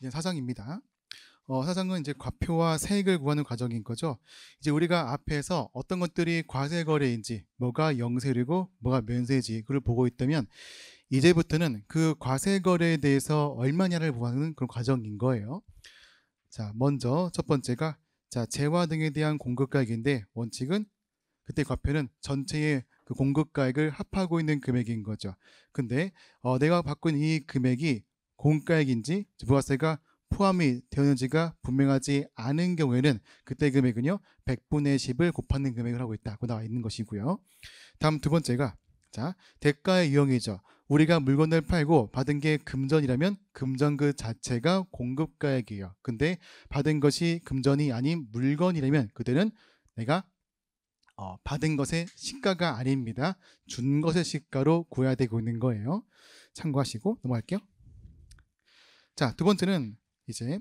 이제 사정입니다. 사정은 이제 과표와 세액을 구하는 과정인 거죠. 이제 우리가 앞에서 어떤 것들이 과세 거래인지, 뭐가 영세이고 뭐가 면세지, 그걸 보고 있다면 이제부터는 그 과세 거래에 대해서 얼마냐를 구하는 그런 과정인 거예요. 자, 먼저 첫 번째가 재화 등에 대한 공급가액인데 원칙은 그때 과표는 전체의 그 공급가액을 합하고 있는 금액인 거죠. 근데 내가 받고 있는 이 금액이 공가액인지 부가세가 포함이 되었는지가 분명하지 않은 경우에는 그때 금액은요 100분의 10을 곱하는 금액을 하고 있다고 나와 있는 것이고요. 다음 두 번째가 대가의 유형이죠. 우리가 물건을 팔고 받은 게 금전이라면 금전 그 자체가 공급가액이에요. 근데 받은 것이 금전이 아닌 물건이라면 그때는 내가 받은 것의 시가가 아닙니다. 준 것의 시가로 구해야 되고 있는 거예요. 참고하시고 넘어갈게요. 자, 두 번째는 이제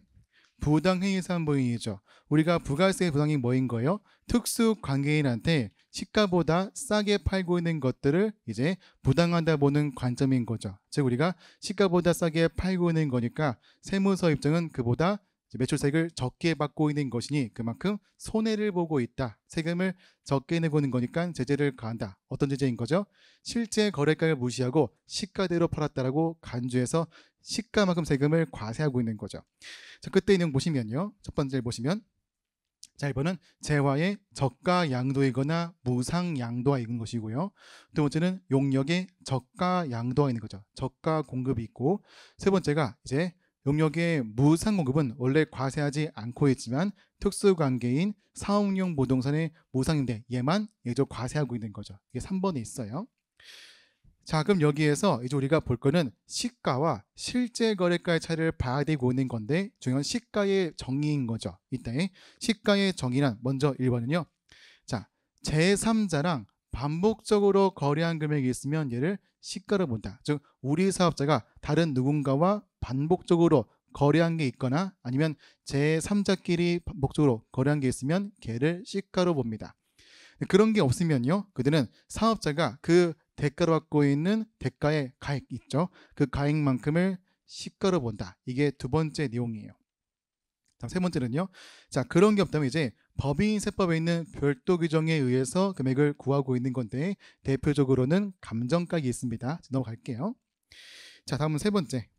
부당행위사무보행이죠. 우리가 부가세 부당행위 뭐인 거예요? 특수 관계인한테 시가보다 싸게 팔고 있는 것들을 이제 부당하다 보는 관점인 거죠. 즉 우리가 시가보다 싸게 팔고 있는 거니까 세무서 입장은 그보다 매출세액을 적게 받고 있는 것이니 그만큼 손해를 보고 있다. 세금을 적게 내고 있는 거니까 제재를 가한다. 어떤 제재인 거죠? 실제 거래가를 무시하고 시가대로 팔았다라고 간주해서 시가만큼 세금을 과세하고 있는 거죠. 자, 그때 내용 보시면요. 첫 번째 보시면 자, 1번은 재화의 저가 양도이거나 무상 양도가 있는 것이고요. 두 번째는 용역의 저가 양도가 있는 거죠. 저가 공급이 있고, 세 번째가 이제 용역의 무상 공급은 원래 과세하지 않고 있지만 특수관계인 사업용 부동산의 무상인데 얘만 예적 과세하고 있는 거죠. 이게 3번에 있어요. 자, 그럼 여기에서 이제 우리가 볼 거는 시가와 실제 거래가의 차이를 봐야 되고 있는 건데 중요한 시가의 정의인 거죠. 이때 시가의 정의란 먼저 1번은요. 자, 제3자랑 반복적으로 거래한 금액이 있으면 얘를 시가로 본다. 즉 우리 사업자가 다른 누군가와 반복적으로 거래한 게 있거나 아니면 제3자끼리 반복적으로 거래한 게 있으면 걔를 시가로 봅니다. 그런 게 없으면요. 그들은 사업자가 그 대가로 받고 있는 대가의 가액 있죠. 그 가액만큼을 시가로 본다. 이게 두 번째 내용이에요. 세 번째는요. 자, 그런 게 없다면 이제 법인세법에 있는 별도 규정에 의해서 금액을 구하고 있는 건데 대표적으로는 감정가액이 있습니다. 넘어갈게요. 자, 다음은 세 번째.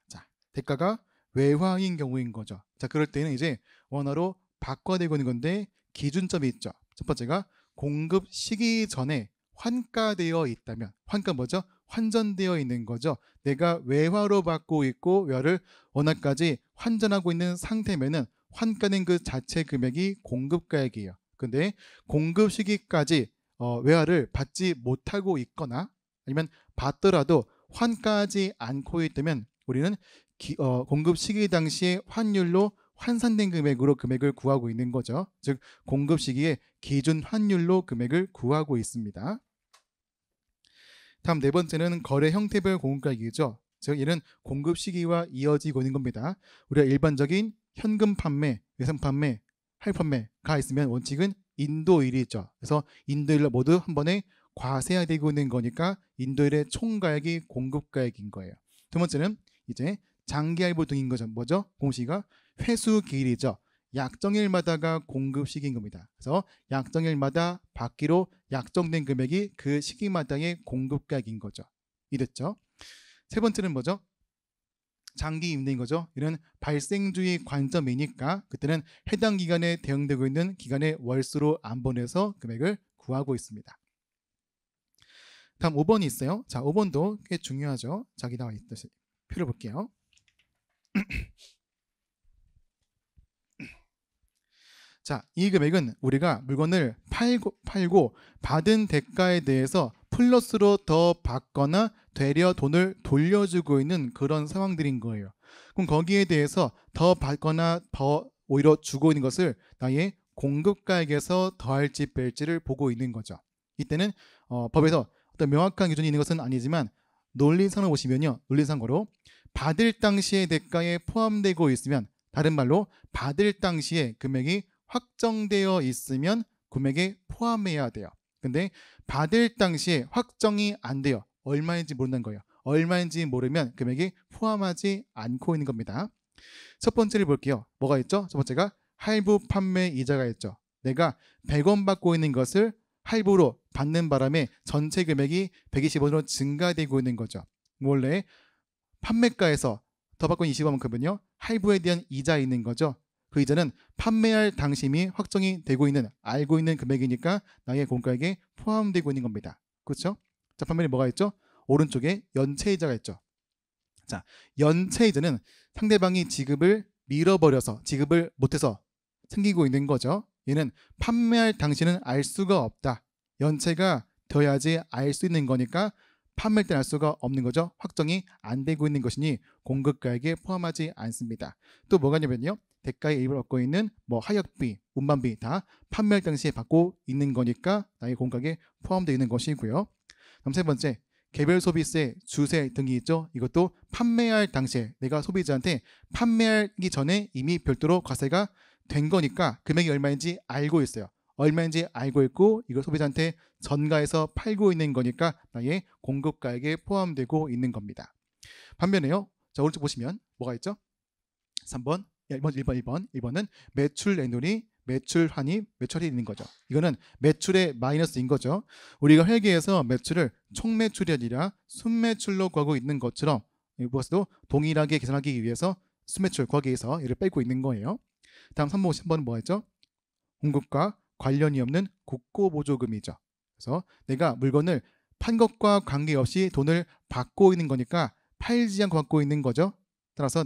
자, 대가가 외화인 경우인 거죠. 자, 그럴 때는 이제 원화로 바꿔야 되고 있는 건데 기준점이 있죠. 첫 번째가 공급 시기 전에 환가되어 있다면, 환가 뭐죠? 환전되어 있는 거죠. 내가 외화로 받고 있고 외화를 원화까지 환전하고 있는 상태면은 환가된 그 자체 금액이 공급가액이에요. 근데 공급 시기까지 외화를 받지 못하고 있거나 아니면 받더라도 환가하지 않고 있다면 우리는 공급 시기 당시의 환율로 환산된 금액으로 금액을 구하고 있는 거죠. 즉 공급 시기에 기준 환율로 금액을 구하고 있습니다. 다음 네 번째는 거래 형태별 공급가액이죠. 즉 얘는 공급 시기와 이어지고 있는 겁니다. 우리가 일반적인 현금 판매, 외상 판매, 할부 판매가 있으면 원칙은 인도일이죠. 그래서 인도일로 모두 한 번에 과세되고 있는 거니까 인도일의 총가액이 공급가액인 거예요. 두 번째는 이제 장기 할부 등인 거죠. 뭐죠? 공시가 회수기일이죠. 약정일마다가 공급 시기인 겁니다. 그래서 약정일마다 받기로 약정된 금액이 그 시기마다의 공급가액인 거죠. 이랬죠. 세 번째는 뭐죠? 장기 임대인 거죠. 이는 발생주의 관점이니까 그때는 해당 기간에 대응되고 있는 기간의 월수로 안보내서 금액을 구하고 있습니다. 다음 5번이 있어요. 자, 5번도 꽤 중요하죠. 자기 나와 있듯이 표를 볼게요. 자, 이 금액은 우리가 물건을 팔고 받은 대가에 대해서 플러스로 더 받거나 되려 돈을 돌려주고 있는 그런 상황들인 거예요. 그럼 거기에 대해서 더 받거나 더 오히려 주고 있는 것을 나의 공급가액에서 더할지 뺄지를 보고 있는 거죠. 이때는 법에서 어떤 명확한 기준이 있는 것은 아니지만 논리상으로 보시면요. 논리상으로 받을 당시의 대가에 포함되고 있으면 다른 말로 받을 당시에 금액이 확정되어 있으면 금액에 포함해야 돼요. 근데 받을 당시에 확정이 안 돼요. 얼마인지 모른다는 거예요. 얼마인지 모르면 금액이 포함하지 않고 있는 겁니다. 첫 번째를 볼게요. 뭐가 있죠? 첫 번째가 할부 판매 이자가 있죠. 내가 100원 받고 있는 것을 할부로 받는 바람에 전체 금액이 120원으로 증가되고 있는 거죠. 원래 판매가에서 더 받고 있는 20원만큼은요, 할부에 대한 이자 있는 거죠. 그 이자는 판매할 당시이 확정이 되고 있는, 알고 있는 금액이니까 나의 공가액에 포함되고 있는 겁니다. 그렇죠? 자, 판매에 뭐가 있죠? 오른쪽에 연체이자가 있죠. 자, 연체이자는 상대방이 지급을 밀어버려서 지급을 못해서 생기고 있는 거죠. 얘는 판매할 당시는 알 수가 없다. 연체가 되어야지 알 수 있는 거니까 판매할 때는 알 수가 없는 거죠. 확정이 안 되고 있는 것이니 공급가액에 포함하지 않습니다. 또 뭐가 있냐면요, 대가의 일부를 얻고 있는 뭐 하역비, 운반비 다 판매할 당시에 받고 있는 거니까 나의 공급가액에 포함되어 있는 것이고요. 그럼 세 번째, 개별 소비세, 주세 등이 있죠. 이것도 판매할 당시에 내가 소비자한테 판매하기 전에 이미 별도로 과세가 된 거니까 금액이 얼마인지 알고 있어요. 얼마인지 알고 있고 이걸 소비자한테 전가해서 팔고 있는 거니까 나의 공급가액에 포함되고 있는 겁니다. 반면에요, 자, 오른쪽 보시면 뭐가 있죠? 3번, 1번은 매출 내놓이, 매출 환입, 매출이 있는 거죠. 이거는 매출의 마이너스인 거죠. 우리가 회계에서 매출을 총매출이 아니라 순매출로 구하고 있는 것처럼 이것도 동일하게 계산하기 위해서 순매출 구하기 위해서 이를 빼고 있는 거예요. 다음 3번, 10번은 뭐가 있죠? 공급과 관련이 없는 국고보조금이죠. 그래서 내가 물건을 판 것과 관계없이 돈을 받고 있는 거니까 팔지 않고 받고 있는 거죠. 따라서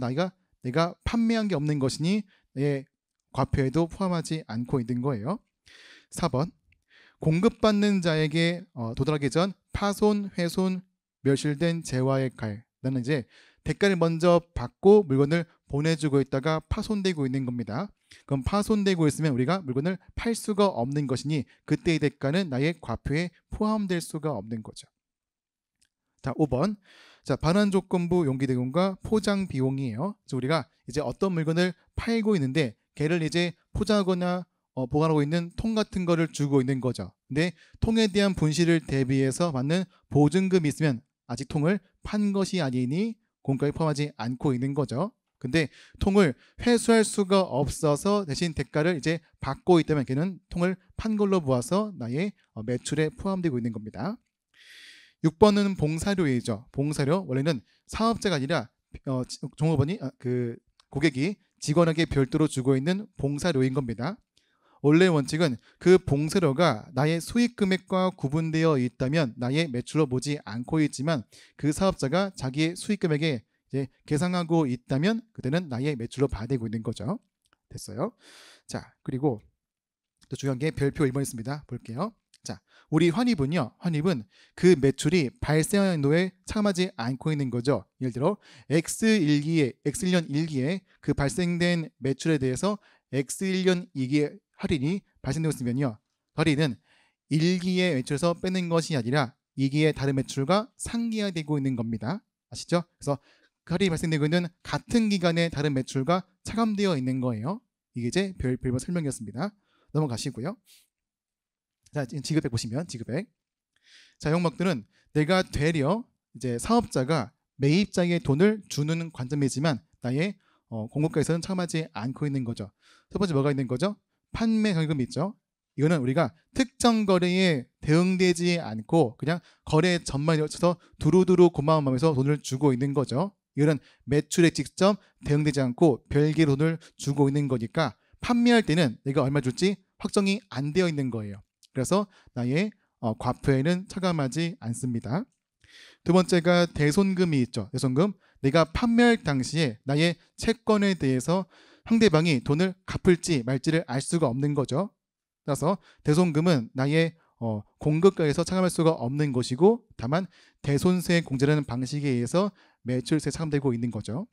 내가 판매한 게 없는 것이니 내 과표에도 포함하지 않고 있는 거예요. 4번, 공급받는 자에게 도달하기 전 파손, 훼손, 멸실된 재화의 갈. 나는 이제 대가를 먼저 받고 물건을 보내주고 있다가 파손되고 있는 겁니다. 그럼 파손되고 있으면 우리가 물건을 팔 수가 없는 것이니 그때의 대가는 나의 과표에 포함될 수가 없는 거죠. 자, 5번. 자, 반환조건부 용기대금과 포장 비용이에요. 그래서 우리가 이제 어떤 물건을 팔고 있는데 걔를 이제 포장하거나 보관하고 있는 통 같은 거를 주고 있는 거죠. 근데 통에 대한 분실을 대비해서 받는 보증금이 있으면 아직 통을 판 것이 아니니 공가에 포함하지 않고 있는 거죠. 근데 통을 회수할 수가 없어서 대신 대가를 이제 받고 있다면 걔는 통을 판 걸로 보아서 나의 매출에 포함되고 있는 겁니다. 6번은 봉사료이죠. 봉사료, 원래는 사업자가 아니라 종업원이 그 고객이 직원에게 별도로 주고 있는 봉사료인 겁니다. 원래 원칙은 그 봉사료가 나의 수익 금액과 구분되어 있다면 나의 매출로 보지 않고 있지만 그 사업자가 자기의 수익 금액에 이제 계상하고 있다면 그때는 나의 매출로 봐야되고 있는 거죠. 됐어요. 자, 그리고 또 중요한 게 별표 1번 있습니다. 볼게요. 자, 우리 환입은요, 환입은 그 매출이 발생한 연도에 차감하지 않고 있는 거죠. 예를 들어 X1년 1기에 그 발생된 매출에 대해서 X1년 2기에 할인이 발생되었으면요, 할인은 1기의 매출에서 빼는 것이 아니라 2기의 다른 매출과 상기화되고 있는 겁니다. 아시죠? 그래서 그 할인이 발생되고 있는 같은 기간의 다른 매출과 차감되어 있는 거예요. 이게 이제 별표 1번 설명이었습니다. 넘어가시고요. 자, 지급액 보시면 지급액. 자, 영목들은 내가 되려 이제 사업자가 매입자에게 돈을 주는 관점이지만 나의 공급가에서는 차감하지 않고 있는 거죠. 첫 번째 뭐가 있는 거죠? 판매 가격이 있죠. 이거는 우리가 특정 거래에 대응되지 않고 그냥 거래 전망에 맞춰서 두루두루 고마운 마음에서 돈을 주고 있는 거죠. 이거는 매출에 직접 대응되지 않고 별개로 돈을 주고 있는 거니까 판매할 때는 내가 얼마 줄지 확정이 안 되어 있는 거예요. 그래서 나의 과표에는 차감하지 않습니다. 두 번째가 대손금이 있죠. 대손금, 내가 판매할 당시에 나의 채권에 대해서 상대방이 돈을 갚을지 말지를 알 수가 없는 거죠. 따라서 대손금은 나의 공급가에서 차감할 수가 없는 것이고 다만 대손세 공제라는 방식에 의해서 매출세에 차감되고 있는 거죠.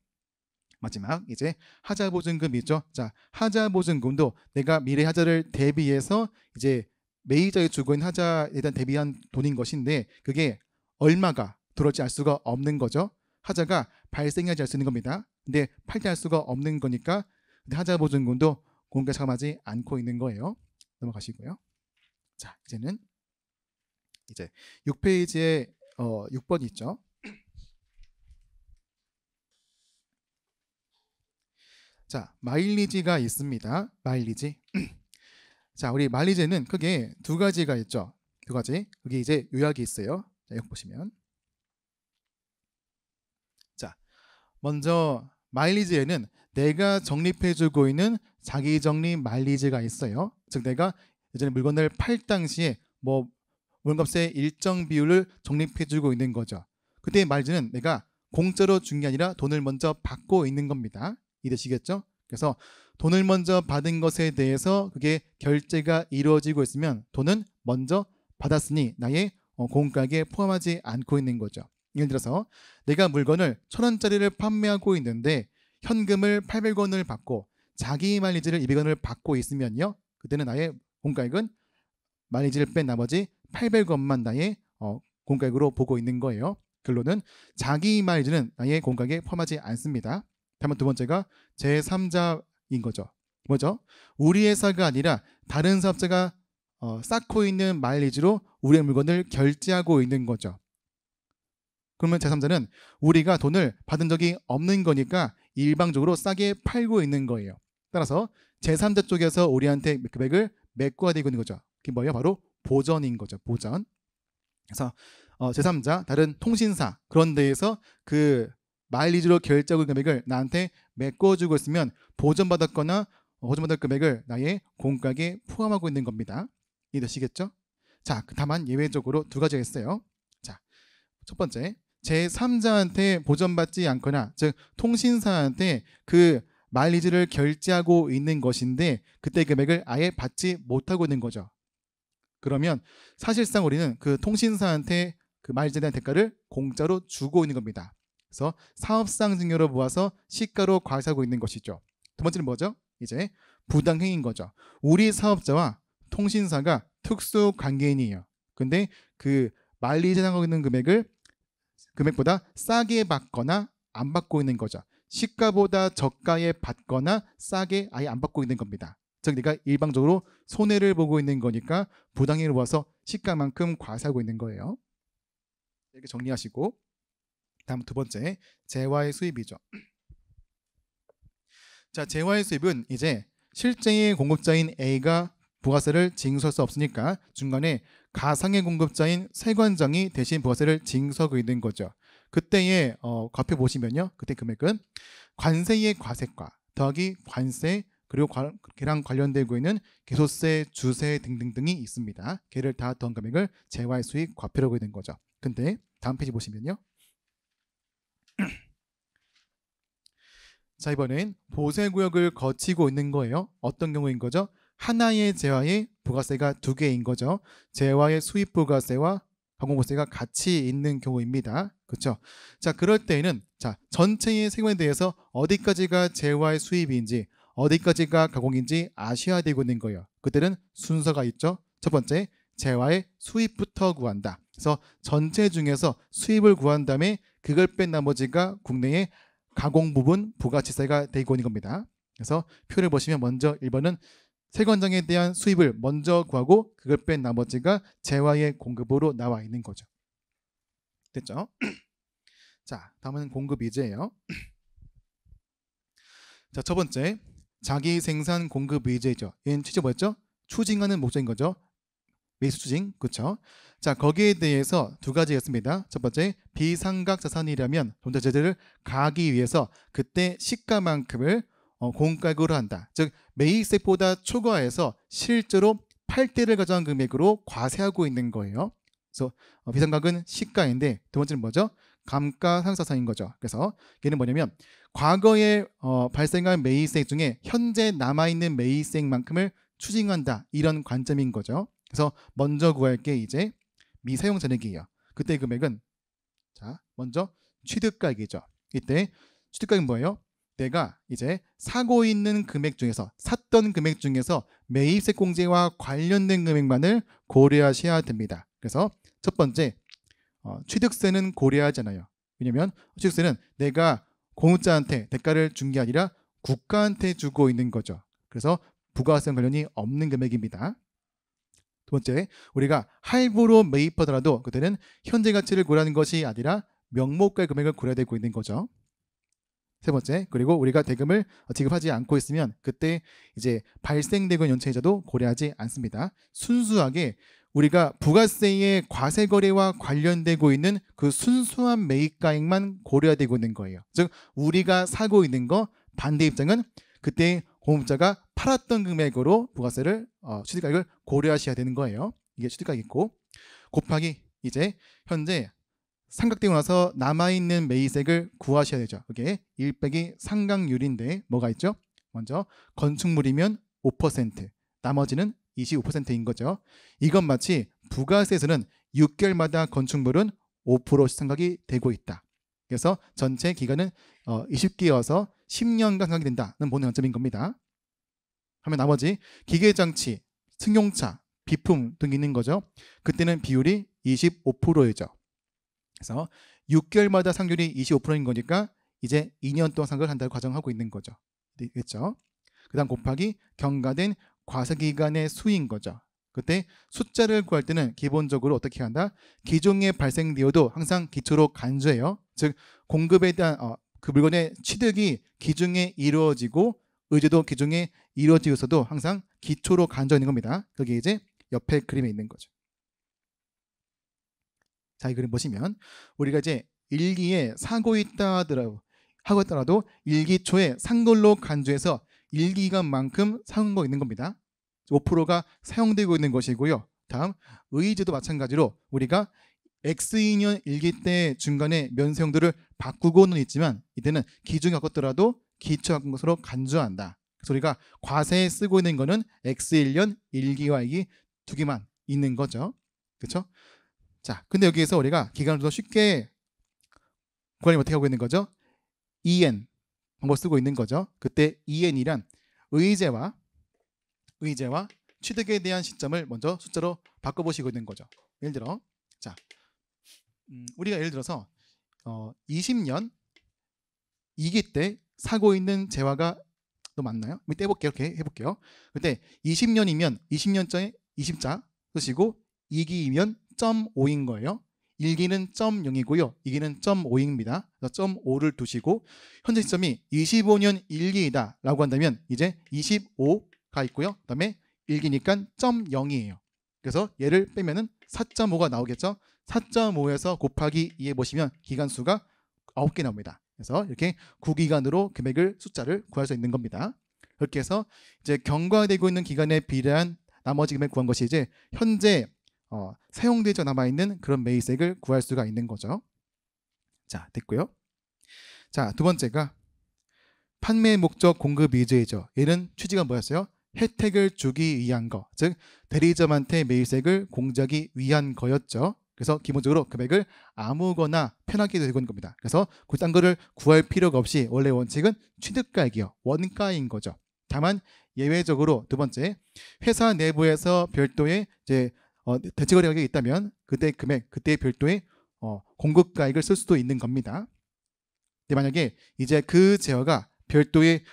마지막 이제 하자보증금이 있죠. 자, 하자보증금도 내가 미래 하자를 대비해서 이제 매입자에 주고 있는 하자에 대한 대비한 돈인 것인데 그게 얼마가 들어올지 알 수가 없는 거죠. 하자가 발생하지 알 수 있는 겁니다. 근데 팔 때 알 수가 없는 거니까 하자보증금도 공개 차감하지 않고 있는 거예요. 넘어가시고요. 자, 이제는 이제 6페이지에 6번이 있죠. 자, 마일리지가 있습니다. 마일리지. 자, 우리 마일리지는 크게 두 가지가 있죠. 두 가지. 여기 이제 요약이 있어요. 자, 여기 보시면. 자, 먼저 마일리지에는 내가 적립해주고 있는 자기 적립 마일리지가 있어요. 즉 내가 예전에 물건을 팔 당시에 뭐 물건값의 일정 비율을 적립해주고 있는 거죠. 그때 마일리지는 내가 공짜로 준 게 아니라 돈을 먼저 받고 있는 겁니다. 이해되시겠죠? 그래서 돈을 먼저 받은 것에 대해서 그게 결제가 이루어지고 있으면 돈은 먼저 받았으니 나의 공가액에 포함하지 않고 있는 거죠. 예를 들어서 내가 물건을 1,000원짜리를 판매하고 있는데 현금을 800원을 받고 자기 마일리지를 200원을 받고 있으면요. 그때는 나의 공가액은 마일리지를 뺀 나머지 800원만 나의 공가액으로 보고 있는 거예요. 결론은 자기 마일리지는 나의 공가액에 포함하지 않습니다. 다만 두 번째가 제3자인 거죠. 뭐죠? 우리 회사가 아니라 다른 사업자가 쌓고 있는 마일리지로 우리의 물건을 결제하고 있는 거죠. 그러면 제3자는 우리가 돈을 받은 적이 없는 거니까 일방적으로 싸게 팔고 있는 거예요. 따라서 제3자 쪽에서 우리한테 금액을 메꿔야 되고 있는 거죠. 그게 뭐예요? 바로 보전인 거죠. 보전. 그래서 제3자, 다른 통신사 그런 데에서 그 마일리지로 결제하고 있는 금액을 나한테 메꿔주고 있으면 보전받았거나 보전받을 금액을 나의 공가액에 포함하고 있는 겁니다. 이해되시겠죠? 자, 다만 예외적으로 두 가지가 있어요. 자, 첫 번째, 제3자한테 보전받지 않거나 즉 통신사한테 그 마일리지를 결제하고 있는 것인데 그때 금액을 아예 받지 못하고 있는 거죠. 그러면 사실상 우리는 그 통신사한테 그 마일리지에 대한 대가를 공짜로 주고 있는 겁니다. 그래서 사업상 증여로 모아서 시가로 과세하고 있는 것이죠. 두 번째는 뭐죠? 이제 부당행위인 거죠. 우리 사업자와 통신사가 특수 관계인이에요. 근데 그 마일리지에 해당하고 있는 금액보다 싸게 받거나 안 받고 있는 거죠. 시가보다 저가에 받거나 싸게 아예 안 받고 있는 겁니다. 즉 내가 일방적으로 손해를 보고 있는 거니까 부당행위로 모아서 시가만큼 과세하고 있는 거예요. 이렇게 정리하시고 다음 두 번째, 재화의 수입이죠. 자, 재화의 수입은 이제 실제의 공급자인 A가 부가세를 징수할 수 없으니까 중간에 가상의 공급자인 세관장이 대신 부가세를 징수하고 있는 거죠. 그때의 과표 보시면요. 그때 금액은 관세의 과세가 더하기 관세 그리고 걔랑 관련되고 있는 개소세, 주세 등등등이 있습니다. 걔를 다 더한 금액을 재화의 수입 과표라고 있는 거죠. 근데 다음 페이지 보시면요. 자, 이번엔 보세구역을 거치고 있는 거예요. 어떤 경우인 거죠? 하나의 재화에 부가세가 두 개인 거죠. 재화의 수입 부가세와 가공부세가 같이 있는 경우입니다. 그렇죠? 자, 그럴 때에는 자, 전체의 세금에 대해서 어디까지가 재화의 수입인지 어디까지가 가공인지 아셔야 되고 있는 거예요. 그때는 순서가 있죠. 첫 번째, 재화의 수입부터 구한다. 그래서 전체 중에서 수입을 구한 다음에 그걸 뺀 나머지가 국내의 가공 부분 부가치세가 되고 있는 겁니다. 그래서 표를 보시면 먼저 1번은 세관장에 대한 수입을 먼저 구하고 그걸 뺀 나머지가 재화의 공급으로 나와 있는 거죠. 됐죠? 자, 다음은 공급 이제예요. 자, 첫 번째 자기 생산 공급 의제죠. 얘는 취지 뭐였죠? 추징하는 목적인 거죠. 매수 추징, 그렇죠? 자, 거기에 대해서 두 가지가 있습니다. 첫 번째, 비상각 자산이라면 존재재를 가하기 위해서 그때 시가만큼을 공가액으로 한다. 즉 매입세보다 초과해서 실제로 팔 때를 가져간 금액으로 과세하고 있는 거예요. 그래서 비상각은 시가인데 두 번째는 뭐죠? 감가상각자산인 거죠. 그래서 얘는 뭐냐면 과거에 발생한 매입세 중에 현재 남아있는 매입세만큼을 추징한다. 이런 관점인 거죠. 그래서 먼저 구할 게 이제 미사용 잔액이에요. 그때 금액은 자, 먼저 취득가액이죠. 이때 취득가액은 뭐예요? 내가 이제 사고 있는 금액 중에서 샀던 금액 중에서 매입세 공제와 관련된 금액만을 고려하셔야 됩니다. 그래서 첫 번째 취득세는 고려하잖아요. 왜냐하면 취득세는 내가 공급자한테 대가를 준 게 아니라 국가한테 주고 있는 거죠. 그래서 부가세 관련이 없는 금액입니다. 두 번째, 우리가 할부로 매입하더라도 그때는 현재 가치를 고려하는 것이 아니라 명목가의 금액을 고려되고 있는 거죠. 세 번째, 그리고 우리가 대금을 지급하지 않고 있으면 그때 이제 발생되고 있는 연체이자도 고려하지 않습니다. 순수하게 우리가 부가세의 과세거래와 관련되고 있는 그 순수한 매입가액만 고려되고 있는 거예요. 즉 우리가 사고 있는 거 반대 입장은 그때 공급자가 팔았던 금액으로 부가세를 취득가액을 고려하셔야 되는 거예요. 이게 취득가액이고 곱하기 이제 현재 상각되고 나서 남아있는 매입액을 구하셔야 되죠. 그게 1 빼기 상각률인데 뭐가 있죠? 먼저 건축물이면 5%, 나머지는 25%인 거죠. 이건 마치 부가세에서는 6개월마다 건축물은 5% 시상각이 되고 있다. 그래서 전체 기간은 20개여서 10년간 상각이 된다는 보는 관점인 겁니다. 하면 나머지 기계장치, 승용차, 비품 등이 있는 거죠. 그때는 비율이 25%이죠. 그래서 6개월마다 상률이 25%인 거니까 이제 2년 동안 상각을 한다고 가정하고 있는 거죠. 되겠죠? 그 다음 곱하기 경과된 과세기간의 수인 거죠. 그때 숫자를 구할 때는 기본적으로 어떻게 한다? 기종에 발생되어도 항상 기초로 간주해요. 즉 공급에 대한 그 물건의 취득이 기종에 이루어지고 의제도 기종에 이루어지고서도 항상 기초로 간주하는 겁니다. 그게 이제 옆에 그림에 있는 거죠. 자, 이 그림 보시면 우리가 이제 일기에 사고 있다 하더라도 일기 초에 산 걸로 간주해서 일기간만큼 사용하고 있는 겁니다. 5%가 사용되고 있는 것이고요. 다음 의제도 마찬가지로 우리가 X2년 일기 때 중간에 면세용도를 바꾸고는 있지만 이때는 기준이 바꿨더라도 기초 바꾼 것으로 간주한다. 그래서 우리가 과세에 쓰고 있는 거는 X1년 일기와 일기 두 개만 있는 거죠. 그렇죠? 자, 근데 여기에서 우리가 기간을 더 쉽게 구하려면 어떻게 하고 있는 거죠? EN 방법 쓰고 있는 거죠. 그때 EN이란 의제와 취득에 대한 시점을 먼저 숫자로 바꿔보시고 있는 거죠. 예를 들어, 자, 우리가 예를 들어서 20년 2기 때 사고 있는 재화가 또 맞나요? 밑에 해볼게요. 이렇게 해볼게요. 그때 20년이면 20년자에 20자 쓰시고 2기이면 0.5인 거예요. 1기는 0.0이고요. 2기는 0.5입니다. 그래서 0.5를 두시고 현재 시점이 25년 1기이다 라고 한다면 이제 25가 있고요. 그 다음에 1기니까 0.0이에요. 그래서 얘를 빼면은 4.5가 나오겠죠. 4.5에서 곱하기 2 해보시면 기간수가 9개 나옵니다. 그래서 이렇게 9기간으로 금액을 숫자를 구할 수 있는 겁니다. 그렇게 해서 이제 경과되고 있는 기간에 비례한 나머지 금액 구한 것이 이제 현재 사용되지 남아있는 그런 매입액을 구할 수가 있는 거죠. 자, 됐고요. 자, 두 번째가 판매 목적 공급 위주이죠. 얘는 취지가 뭐였어요? 혜택을 주기 위한 거, 즉 대리점한테 매입액을 공제하기 위한 거였죠. 그래서 기본적으로 금액을 아무거나 편하게 되고 있는 겁니다. 그래서 그딴 거를 구할 필요가 없이 원래 원칙은 취득가액이요, 원가인 거죠. 다만 예외적으로 두 번째, 회사 내부에서 별도의 이제 대체거래 가격이 있다면 그때 금액, 그때 별도의 공급가액을 쓸 수도 있는 겁니다. 근데 만약에 이제 그 제어가 별도의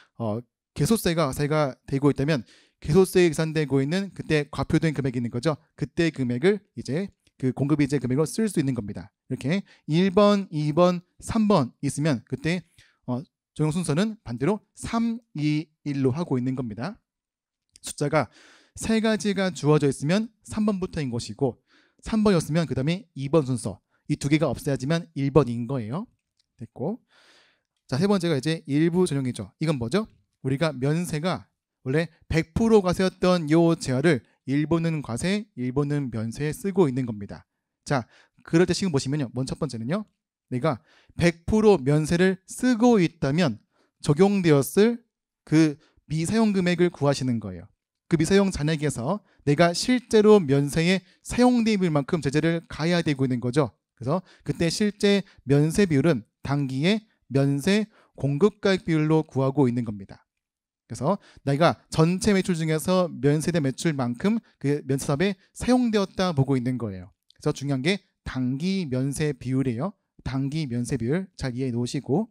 개소세가 되고 있다면 개소세에 계산되고 있는 그때 과표된 금액이 있는 거죠. 그때 금액을 이제 그 공급이제 금액으로 쓸 수 있는 겁니다. 이렇게 1번, 2번, 3번 있으면 그때 적용 순서는 반대로 3, 2, 1로 하고 있는 겁니다. 숫자가 세 가지가 주어져 있으면 3번부터인 것이고 3번이었으면 그 다음에 2번 순서, 이 두 개가 없어야지만 1번인 거예요. 됐고, 자, 세 번째가 이제 일부 전용이죠. 이건 뭐죠? 우리가 면세가 원래 100% 과세였던 요 재화를 일부는 과세, 일부는 면세에 쓰고 있는 겁니다. 자, 그럴 때 지금 보시면요. 먼저 첫 번째는요. 내가 100% 면세를 쓰고 있다면 적용되었을 그 미사용 금액을 구하시는 거예요. 그 미사용 잔액에서 내가 실제로 면세에 사용될 만큼 제재를 가해야 되고 있는 거죠. 그래서 그때 실제 면세 비율은 당기의 면세 공급가액 비율로 구하고 있는 겁니다. 그래서 내가 전체 매출 중에서 면세된 매출만큼 그 면세사업에 사용되었다 보고 있는 거예요. 그래서 중요한 게 당기 면세 비율이에요. 당기 면세 비율 잘 이해해 놓으시고,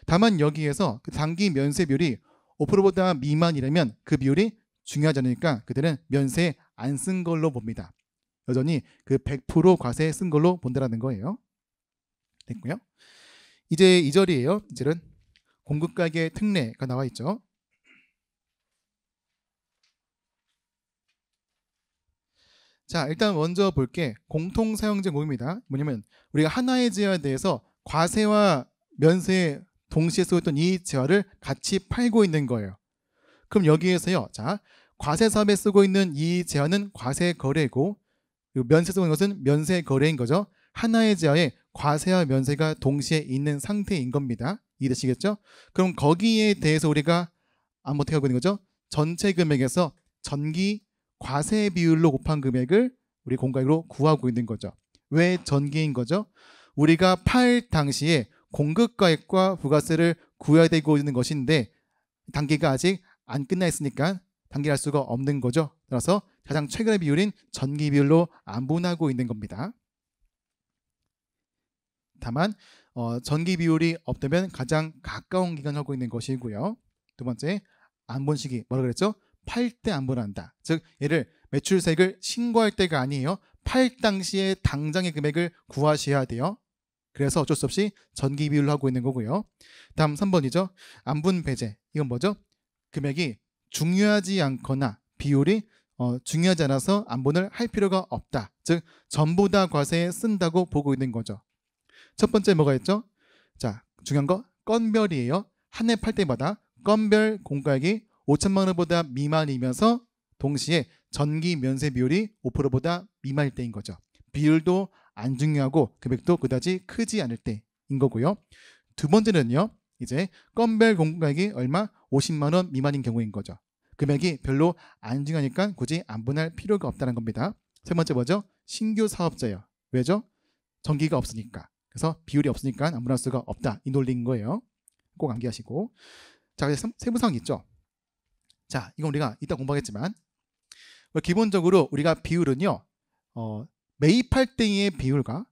다만 여기에서 그 당기 면세 비율이 5%보다 미만이라면 그 비율이 중요하지 않으니까 그때는 면세 안 쓴 걸로 봅니다. 여전히 그 100% 과세에 쓴 걸로 본다라는 거예요. 됐고요. 이제 2절이에요. 이제는 공급가액의 특례가 나와 있죠. 자, 일단 먼저 볼 게 공통사용제 모임입니다. 뭐냐면 우리가 하나의 재화에 대해서 과세와 면세 동시에 쓰고 있던 이 재화를 같이 팔고 있는 거예요. 그럼 여기에서요, 자, 과세 사업에 쓰고 있는 이 재화는 과세 거래고, 면세 쓰고 있는 것은 면세 거래인 거죠. 하나의 재화에 과세와 면세가 동시에 있는 상태인 겁니다. 이해되시겠죠? 그럼 거기에 대해서 우리가 어떻게 하고 있는 거죠? 전체 금액에서 전기 과세 비율로 곱한 금액을 우리 공과액으로 구하고 있는 거죠. 왜 전기인 거죠? 우리가 팔 당시에 공급가액과 부가세를 구해야 되고 있는 것인데 단계가 아직 안 끝나 있으니까 단계할 수가 없는 거죠. 따라서 가장 최근의 비율인 전기 비율로 안분하고 있는 겁니다. 다만 전기 비율이 없다면 가장 가까운 기간을 하고 있는 것이고요. 두 번째, 안분 시기 뭐라 그랬죠? 팔 때 안분한다. 즉 얘를 매출세액을 신고할 때가 아니에요. 팔 당시에 당장의 금액을 구하셔야 돼요. 그래서 어쩔 수 없이 전기 비율로 하고 있는 거고요. 다음 3번이죠. 안분 배제. 이건 뭐죠? 금액이 중요하지 않거나 비율이 중요하지 않아서 안분을 할 필요가 없다. 즉 전부 다 과세에 쓴다고 보고 있는 거죠. 첫 번째 뭐가 있죠? 자, 중요한 거 건별이에요. 한 해 팔 때마다 건별 공과액이 5천만 원보다 미만이면서 동시에 전기 면세 비율이 5%보다 미만일 때인 거죠. 비율도 안 중요하고 금액도 그다지 크지 않을 때인 거고요. 두 번째는요, 이제 건별 공과액이 얼마? 50만 원 미만인 경우인 거죠. 금액이 별로 안 중요하니까 굳이 안분할 필요가 없다는 겁니다. 세 번째 뭐죠? 신규 사업자예요. 왜죠? 전기가 없으니까. 그래서 비율이 없으니까 안분할 수가 없다. 이 논리인 거예요. 꼭 암기하시고. 자, 세부사항 있죠? 자, 이건 우리가 이따 공부하겠지만 기본적으로 우리가 비율은요, 매입할 때의 비율과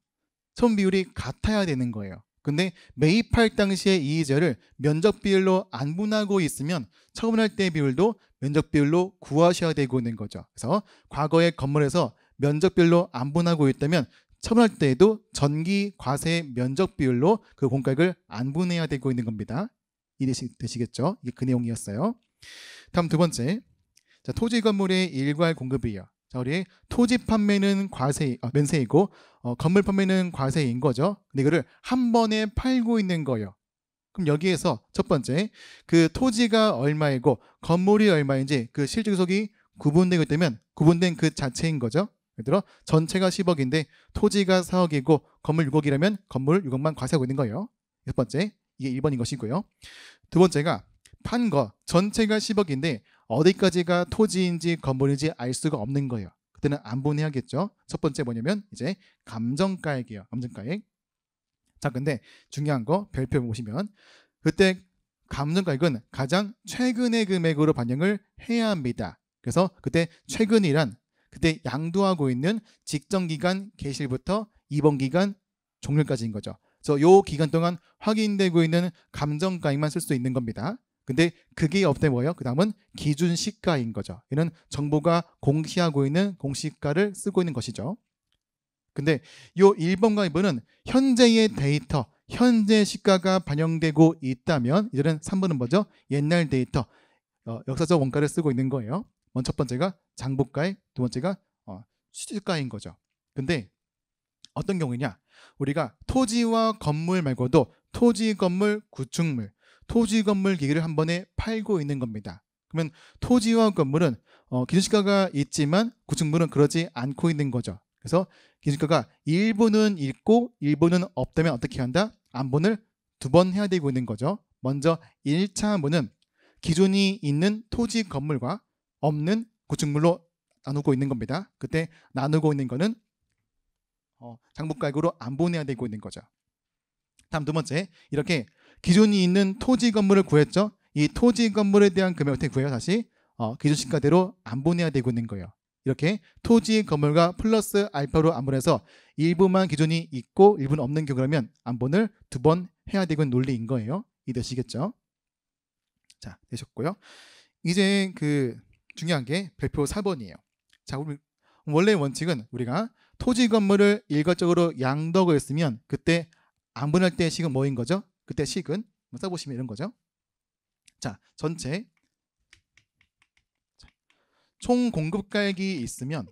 처분 비율이 같아야 되는 거예요. 근데 매입할 당시에 이 재화를 면적 비율로 안분하고 있으면 처분할 때 비율도 면적 비율로 구하셔야 되고 있는 거죠. 그래서 과거의 건물에서 면적 비율로 안분하고 있다면 처분할 때에도 전기 과세 면적 비율로 그 공과액을 안분해야 되고 있는 겁니다. 이해되시겠죠? 이게 그 내용이었어요. 다음 두 번째, 자, 토지 건물의 일괄 공급이에요. 자, 우리 토지 판매는 면세이고 건물 판매는 과세인 거죠. 근데 이거를 한 번에 팔고 있는 거예요. 그럼 여기에서 첫 번째, 그 토지가 얼마이고 건물이 얼마인지 그 실질 구속이 구분되고 있다면 구분된 그 자체인 거죠. 예를 들어 전체가 10억인데 토지가 4억이고 건물 6억이라면 건물 6억만 과세하고 있는 거예요. 첫 번째, 이게 1번인 것이고요. 두 번째가 판 거 전체가 10억인데 어디까지가 토지인지 건물인지 알 수가 없는 거예요. 그때는 안분해야겠죠. 첫 번째 뭐냐면 이제 감정가액이에요. 감정가액. 자, 근데 중요한 거 별표 보시면 그때 감정가액은 가장 최근의 금액으로 반영을 해야 합니다. 그래서 그때 최근이란 그때 양도하고 있는 직전기간 개시일부터 이번 기간 종료까지인 거죠. 그래서 요 기간 동안 확인되고 있는 감정가액만 쓸 수 있는 겁니다. 근데 그게 없대 뭐예요? 그 다음은 기준 시가인 거죠. 이는 정부가 공시하고 있는 공시가를 쓰고 있는 것이죠. 근데 요 1번과 2번은 현재의 데이터, 현재 시가가 반영되고 있다면 이제는 3번은 뭐죠? 옛날 데이터, 역사적 원가를 쓰고 있는 거예요. 먼저 첫 번째가 장부가액, 두 번째가 시가인 거죠. 근데 어떤 경우냐? 우리가 토지와 건물 말고도 토지, 건물, 구축물, 토지, 건물 기기를 한 번에 팔고 있는 겁니다. 그러면 토지와 건물은 기준시가가 있지만 구축물은 그러지 않고 있는 거죠. 그래서 기준시가가 일부는 있고 일부는 없다면 어떻게 한다? 안분을 두 번 해야 되고 있는 거죠. 먼저 1차 안분은 기존이 있는 토지, 건물과 없는 구축물로 나누고 있는 겁니다. 그때 나누고 있는 거는 장부가액으로 안분해야 되고 있는 거죠. 다음 두 번째, 이렇게 기존이 있는 토지 건물을 구했죠. 이 토지 건물에 대한 금액을 어떻게 구해요? 다시 기준시가대로 안분해야 되고 있는 거예요. 이렇게 토지 건물과 플러스 알파로 안분해서 일부만 기존이 있고 일부는 없는 경우라면 안분을 두 번 해야 되고 있는 논리인 거예요. 이해되시겠죠? 자, 되셨고요. 이제 그 중요한 게 별표 4번이에요. 자, 원래 원칙은 우리가 토지 건물을 일괄적으로 양도하고 있으면 그때 안분할 때 식은 뭐인 거죠? 그때 식은 써보시면 이런 거죠. 자, 전체 총 공급가액이 있으면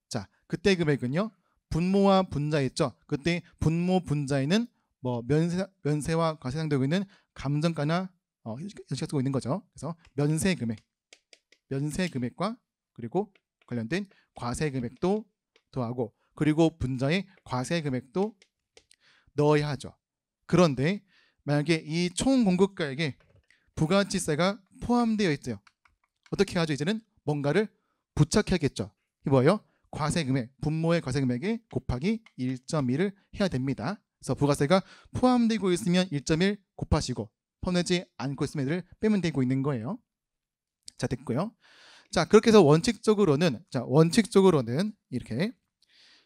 자, 그때 금액은요. 분모와 분자 있죠. 그때 분모 분자에는 뭐 면세와 과세 상되고 있는 감정가나 현시가 쓰고 있는 거죠. 그래서 면세 금액과 그리고 관련된 과세 금액도 더하고 그리고 분자의 과세 금액도 넣어야 하죠. 그런데 만약에 이 총 공급가액에 부가가치세가 포함되어 있어요. 어떻게 하죠? 이제는 뭔가를 부착해야겠죠. 이 뭐예요? 과세금액, 분모의 과세금액에 곱하기 1.1을 해야 됩니다. 그래서 부가세가 포함되고 있으면 1.1 곱하시고 포함되지 않고 있으면 얘를 빼면 되고 있는 거예요. 자, 됐고요. 자, 그렇게 해서 원칙적으로는 이렇게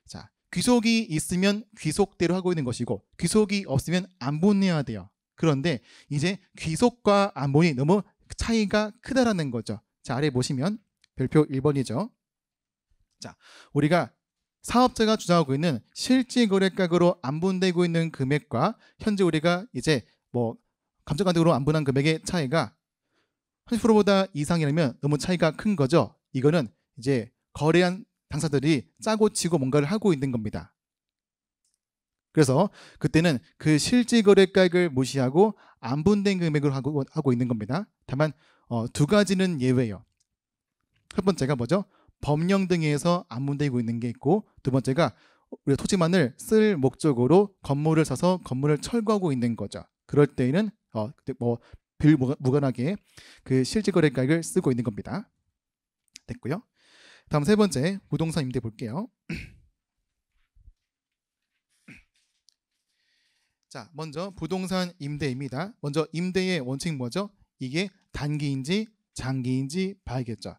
자, 귀속이 있으면 귀속대로 하고 있는 것이고 귀속이 없으면 안분해야 돼요. 그런데 이제 귀속과 안분이 너무 차이가 크다라는 거죠. 자, 아래 보시면 별표 1번이죠. 자, 우리가 사업자가 주장하고 있는 실질거래가격으로 안분되고 있는 금액과 현재 우리가 이제 뭐 감정가격으로 안분한 금액의 차이가 30%보다 이상이라면 너무 차이가 큰 거죠. 이거는 이제 거래한 당사들이 짜고 치고 뭔가를 하고 있는 겁니다. 그래서 그때는 그 실질거래가액을 무시하고 안분된 금액으로 하고 있는 겁니다. 다만 두 가지는 예외예요. 첫 번째가 뭐죠? 법령 등에서 안분되고 있는 게 있고 두 번째가 우리가 토지만을 쓸 목적으로 건물을 사서 건물을 철거하고 있는 거죠. 그럴 때에는 무관하게 그 실질거래가액을 쓰고 있는 겁니다. 됐고요. 다음 세 번째 부동산 임대 볼게요. 자, 먼저 부동산 임대입니다. 먼저 임대의 원칙 뭐죠? 이게 단기인지 장기인지 봐야겠죠.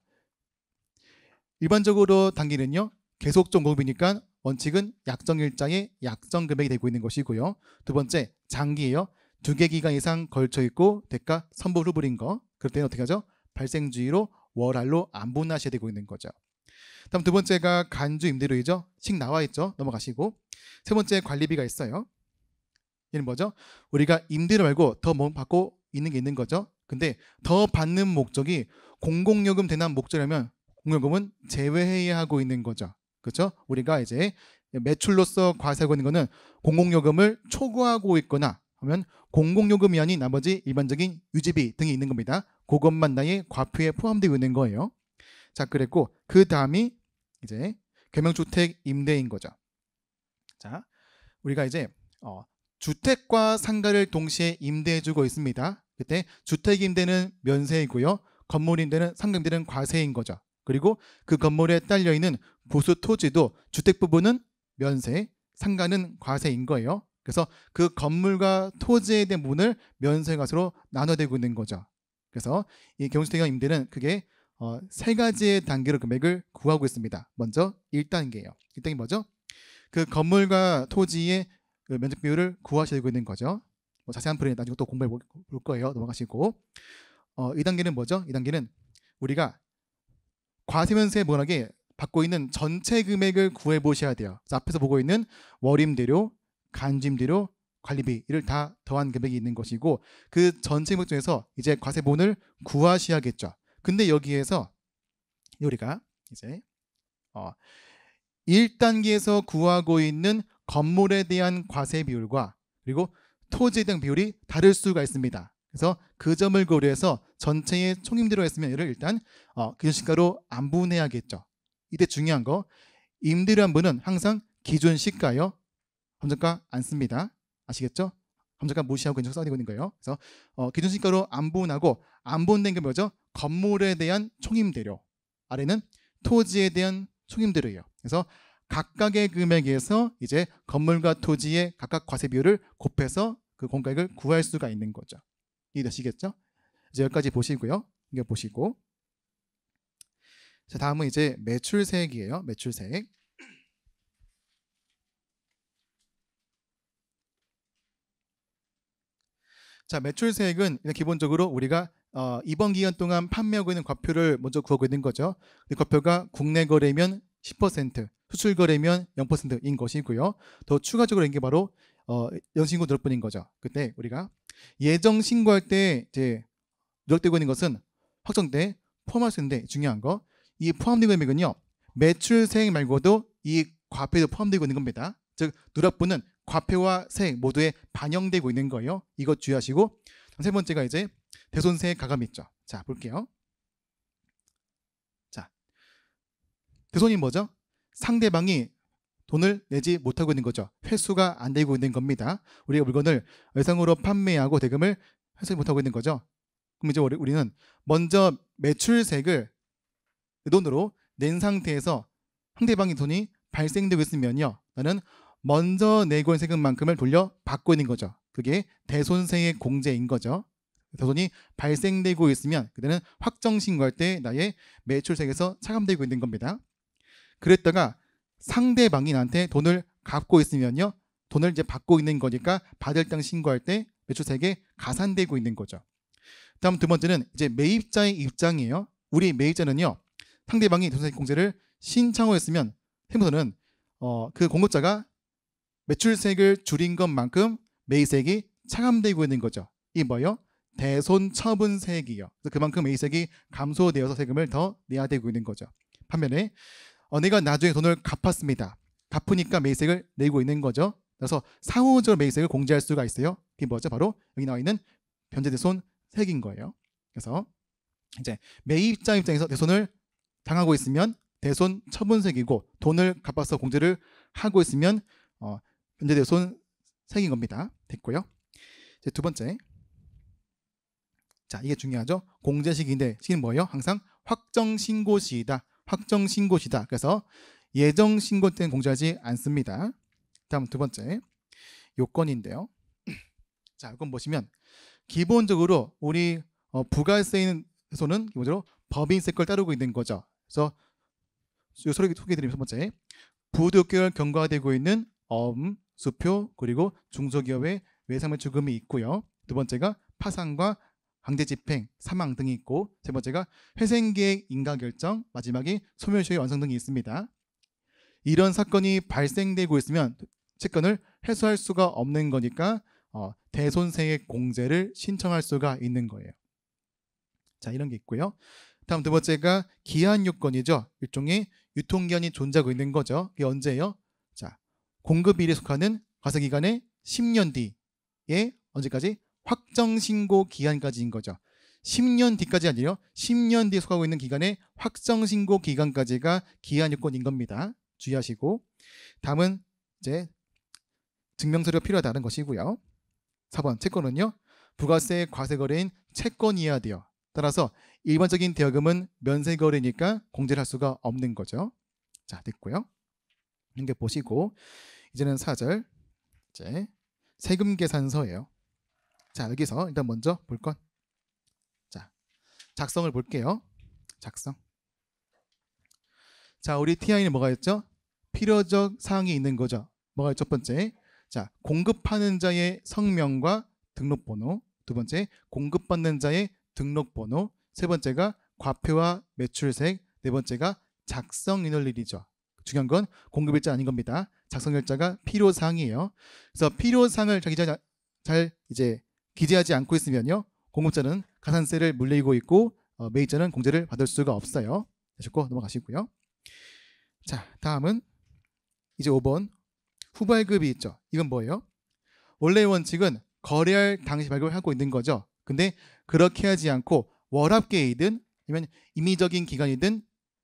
일반적으로 단기는요. 계속적 공급이니까 원칙은 약정일자의 약정금액이 되고 있는 것이고요. 두 번째 장기예요. 2개 기간 이상 걸쳐 있고 대가 선불 후불인 거. 그럴 때는 어떻게 하죠? 발생주의로 월할로 안분하셔야 되고 있는 거죠. 다음 두 번째가 간주 임대료이죠. 식 나와 있죠. 넘어가시고 세 번째 관리비가 있어요. 얘는 뭐죠? 우리가 임대료 말고 더 뭐 받고 있는 게 있는 거죠. 근데 더 받는 목적이 공공요금 대납 목적이라면 공공요금은 제외해야 하고 있는 거죠. 그렇죠? 우리가 이제 매출로서 과세하고 있는 거는 공공요금을 초과하고 있거나 하면 공공요금이 아닌 나머지 일반적인 유지비 등이 있는 겁니다. 그것만 나의 과표에 포함되고 있는 거예요. 자, 그랬고 그 다음이 이제 겸용주택 임대인 거죠. 자, 우리가 이제 주택과 상가를 동시에 임대해주고 있습니다. 그때 주택 임대는 면세이고요. 건물 임대는 상가 임대는 과세인 거죠. 그리고 그 건물에 딸려있는 부수 토지도 주택 부분은 면세, 상가는 과세인 거예요. 그래서 그 건물과 토지에 대한 부분을 면세과세로 나눠되고 있는 거죠. 그래서 이 경주택 임대는 크게 세 가지의 단계로 금액을 구하고 있습니다. 먼저 1단계예요. 1단계 뭐죠? 그 건물과 토지의 그 면적 비율을 구하셔야 되고 있는 거죠. 뭐 자세한 풀이는 나중에 또 공부해 볼 거예요. 넘어가시고 2단계는 뭐죠? 2단계는 우리가 과세면세 무관하게 받고 있는 전체 금액을 구해 보셔야 돼요. 그래서 앞에서 보고 있는 월임대료, 간주임대료, 관리비 이를 다 더한 금액이 있는 것이고 그 전체 금액 중에서 이제 과세본을 구하셔야겠죠. 근데 여기에서 우리가 이제 1단계에서 구하고 있는 건물에 대한 과세 비율과 그리고 토지에 대한 비율이 다를 수가 있습니다. 그래서 그 점을 고려해서 전체의 총임대료가 있으면 이를 일단 기준시가로 안분해야겠죠. 이때 중요한 거 임대료 안분은 항상 기준시가요. 감정가 안 씁니다. 아시겠죠? 감정가 무시하고 그냥 써내고 있는 거예요. 그래서 기준시가로 안분하고 안분된 게 뭐죠? 건물에 대한 총임대료. 아래는 토지에 대한 총임대료예요. 그래서 각각의 금액에서 이제 건물과 토지의 각각 과세 비율을 곱해서 그 공가액을 구할 수가 있는 거죠. 이해되시겠죠? 이제 여기까지 보시고요. 이거 보시고 자, 다음은 이제 매출세액이에요. 매출세액. 자, 매출세액은 기본적으로 우리가 이번 기간 동안 판매하고 있는 과표를 먼저 구하고 있는 거죠. 그 과표가 국내 거래면 10%, 수출 거래면 0%인 것이고요. 더 추가적으로 있는 게 바로 연수인구 늘어뿐인 거죠. 그때 우리가 예정 신고할 때 이제 누락되고 있는 것은 확정때 포함할 수 있는데 중요한 거, 이 포함되고 있는 금액은요, 매출세액 말고도 이 과표에도 포함되고 있는 겁니다. 즉 누락분은 과표와 세액 모두에 반영되고 있는 거예요. 이거 주의하시고, 세 번째가 이제 대손세액 가감이 있죠. 자, 볼게요. 자, 대손이 뭐죠? 상대방이 돈을 내지 못하고 있는 거죠. 회수가 안 되고 있는 겁니다. 우리가 물건을 외상으로 판매하고 대금을 회수 못하고 있는 거죠. 그럼 이제 우리는 먼저 매출세액을 그 돈으로 낸 상태에서 상대방이 돈이 발생되고 있으면요, 나는 먼저 내고 있는 세금만큼을 돌려받고 있는 거죠. 그게 대손세액 공제인 거죠. 대손이 발생되고 있으면 그때는 확정신고할 때 나의 매출세액에서 차감되고 있는 겁니다. 그랬다가 상대방이 나한테 돈을 갚고 있으면요, 돈을 이제 받고 있는 거니까 받을 당 신고할 때 매출세액에 가산되고 있는 거죠. 다음 두 번째는 이제 매입자의 입장이에요. 우리 매입자는요, 상대방이 대손세액 공제를 신청했으면 세무서는 그 공급자가 매출세액을 줄인 것만큼 매입세액이 차감되고 있는 거죠. 이게 뭐예요? 대손처분세액이요. 그래서 그만큼 매입세액이 감소되어서 세금을 더 내야 되고 있는 거죠. 반면에 내가 나중에 돈을 갚았습니다. 갚으니까 매입세액을 내고 있는 거죠. 그래서 사후적으로 매입세액을 공제할 수가 있어요. 그게 뭐죠? 바로 여기 나와 있는 변제대손세액인 거예요. 그래서 이제 매입자 입장에서 대손을 당하고 있으면 대손처분세액이고, 돈을 갚아서 공제를 하고 있으면 변제대손세액인 겁니다. 됐고요. 이제 두 번째, 자, 이게 중요하죠. 공제시기인데 시기는 뭐예요? 항상 확정신고시이다. 확정신고시다. 그래서 예정신고 때는 공제하지 않습니다. 다음 두 번째, 요건인데요. 자, 요건 보시면 기본적으로 우리 부가세에서는 기본적으로 법인세 걸 따르고 있는 거죠. 그래서 소개해드리면 첫 번째, 부득결 경과되고 있는 수표, 그리고 중소기업의 외상매출금이 있고요. 두 번째가 파산과 강제집행, 사망 등이 있고, 세 번째가 회생계획 인가결정, 마지막이 소멸시효의 완성 등이 있습니다. 이런 사건이 발생되고 있으면 채권을 회수할 수가 없는 거니까 대손세액 공제를 신청할 수가 있는 거예요. 자, 이런 게 있고요. 다음 두 번째가 기한 요건이죠. 일종의 유통기한이 존재하고 있는 거죠. 이게 언제예요? 자, 공급일에 속하는 과세기간의 10년 뒤에 언제까지? 확정신고 기간까지인 거죠. 10년 뒤까지 아니에요. 10년 뒤에 속하고 있는 기간의 확정신고 기간까지가 기한 요건인 겁니다. 주의하시고, 다음은 이제 증명서류가 필요하다는 것이고요. 4번 채권은요, 부가세 과세거래인 채권이어야 돼요. 따라서 일반적인 대여금은 면세거래니까 공제를 할 수가 없는 거죠. 자, 됐고요. 이게 보시고, 이제는 4절, 이제 세금계산서예요. 자, 여기서 일단 먼저 볼 건, 자, 작성을 볼게요. 작성. 자, 우리 TI는 뭐가 있죠? 필요적 사항이 있는 거죠. 뭐가 첫 번째, 자, 공급하는 자의 성명과 등록번호. 두 번째, 공급받는 자의 등록번호. 세 번째가 과표와 매출세액. 네 번째가 작성인원일이죠. 중요한 건 공급일자 아닌 겁니다. 작성일자가 필요사항이에요. 그래서 필요사항을 잘 이제 기재하지 않고 있으면요, 공급자는 가산세를 물리고 있고 매입자는 공제를 받을 수가 없어요. 되셨고, 넘어가시고요. 자, 다음은 이제 5번 후발급이 있죠. 이건 뭐예요? 원래의 원칙은 거래할 당시 발급을 하고 있는 거죠. 근데 그렇게 하지 않고 월합계이든 아니면 임의적인 기간이든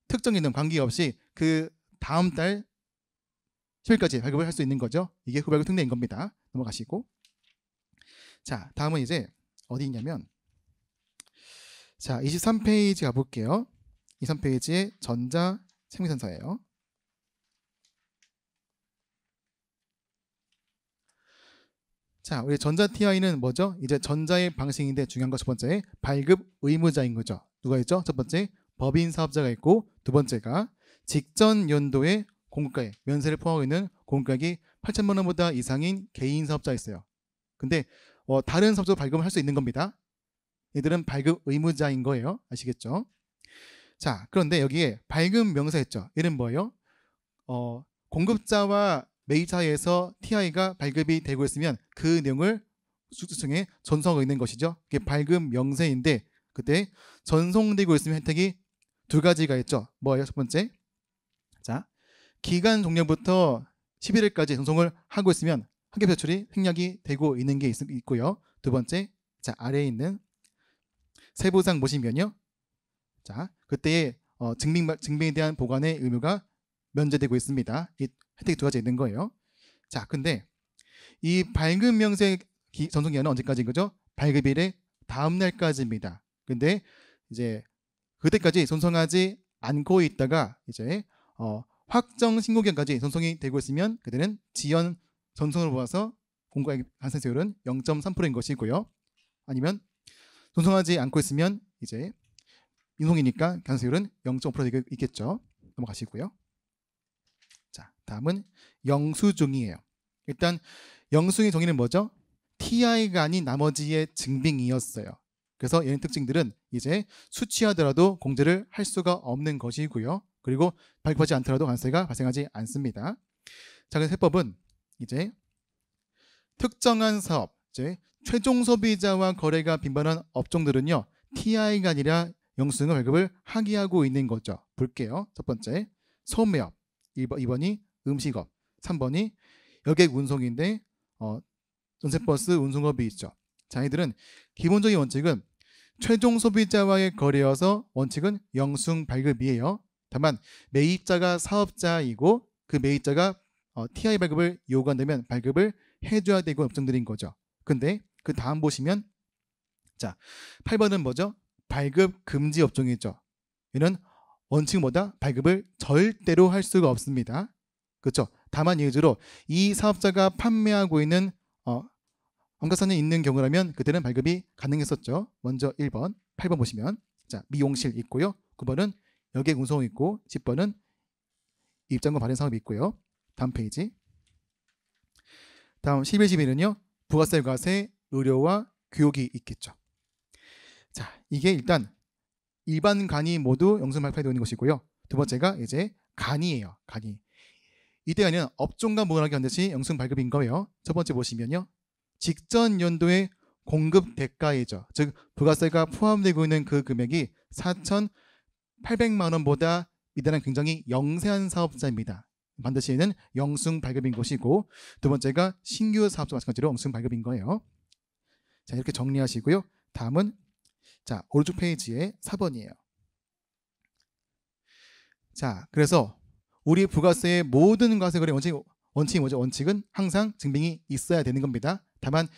특정이든 관계없이 그 다음 달 10일까지 발급을 할 수 있는 거죠. 이게 후발급 특례인 겁니다. 넘어가시고, 자, 다음은 이제 어디 있냐면, 자, 23페이지 가볼게요. 23페이지에 전자 생리선서예요. 자, 우리 전자 TI는 뭐죠? 이제 전자의 방식인데 중요한 거 첫 번째, 발급 의무자인 거죠. 누가 있죠? 첫 번째, 법인 사업자가 있고, 두 번째가 직전 연도에 공급가액, 면세를 포함하고 있는 공급가액이 8천만 원보다 이상인 개인 사업자가 있어요. 근데 다른 사업자도 발급을 할 수 있는 겁니다. 얘들은 발급 의무자인 거예요. 아시겠죠? 자, 그런데 여기에 발급 명사 있죠. 얘는 뭐예요? 공급자와 매입 사이에서 TI가 발급이 되고 있으면 그 내용을 수층에 전송하고 있는 것이죠. 이게 발급 명세인데 그때 전송되고 있으면 혜택이 두 가지가 있죠. 뭐예요? 첫 번째, 자 기간 종료부터 11일까지 전송을 하고 있으면 한개 표출이 생략이 되고 있는 게 있고요. 두 번째, 자 아래에 있는 세부상 보시면요, 자 그때의 증빙에 대한 보관의 의무가 면제되고 있습니다. 이 혜택이 두 가지 있는 거예요. 자 근데 이 발급 명세 전송 기간은 언제까지인 거죠? 발급일의 다음 날까지입니다. 근데 이제 그때까지 전송하지 않고 있다가 이제 확정 신고 기간까지 전송이 되고 있으면 그때는 지연 전송을 모아서 공고의 간섭세율은 0.3%인 것이고요. 아니면 전송하지 않고 있으면 이제 인송이니까 간섭세율은 0.5% 있겠죠. 넘어가시고요. 자, 다음은 영수증이에요. 일단 영수증의 정의는 뭐죠? TI가 아닌 나머지의 증빙이었어요. 그래서 이런 특징들은 이제 수취하더라도 공제를 할 수가 없는 것이고요. 그리고 발급하지 않더라도 관세가 발생하지 않습니다. 자, 그래서 해법은 이제 특정한 사업, 이제 최종 소비자와 거래가 빈번한 업종들은요, TI가 아니라 영수증을 발급을 하게 하고 있는 거죠. 볼게요. 첫 번째, 소매업, 2번이 음식업, 3번이 여객 운송인데 전세버스 운송업이 있죠. 자, 이들은 기본적인 원칙은 최종 소비자와의 거래여서 원칙은 영수증 발급이에요. 다만 매입자가 사업자이고 그 매입자가 TI 발급을 요구한다면 발급을 해줘야 되고 업종들인 거죠. 근데 그 다음 보시면 자 8번은 뭐죠? 발급 금지 업종이죠. 얘는 원칙은 뭐다? 발급을 절대로 할 수가 없습니다. 그렇죠? 다만 예외로 이 사업자가 판매하고 있는 감가상이 있는 경우라면 그때는 발급이 가능했었죠. 먼저 1번, 8번 보시면 자 미용실 있고요. 9번은 여객 운송 있고 10번은 입장권 발행 사업이 있고요. 다음 페이지. 다음 11, 12는요. 부가세, 과세, 의료와 교육이 있겠죠. 자, 이게 일단 일반 간이 모두 영수증 발급되어 있는 것이고요. 두 번째가 이제 간이에요. 간이. 이때는 업종과 무관하게 반드시 영수증 발급인 거예요. 첫 번째 보시면요. 직전 연도의 공급 대가이죠. 즉 부가세가 포함되고 있는 그 금액이 4,800만 원보다 미달한 굉장히 영세한 사업자입니다. 반드시 얘는 영수증 발급인 것이고 두 번째가 신규 사업자 마찬가지로 영수증 발급인 거예요. 자 이렇게 정리하시고요. 다음은 자 오른쪽 페이지에 4번이에요. 자 그래서 우리 부가세의 모든 과세거래 원칙이 뭐죠? 원칙은 항상 증빙이 있어야 되는 겁니다. 다만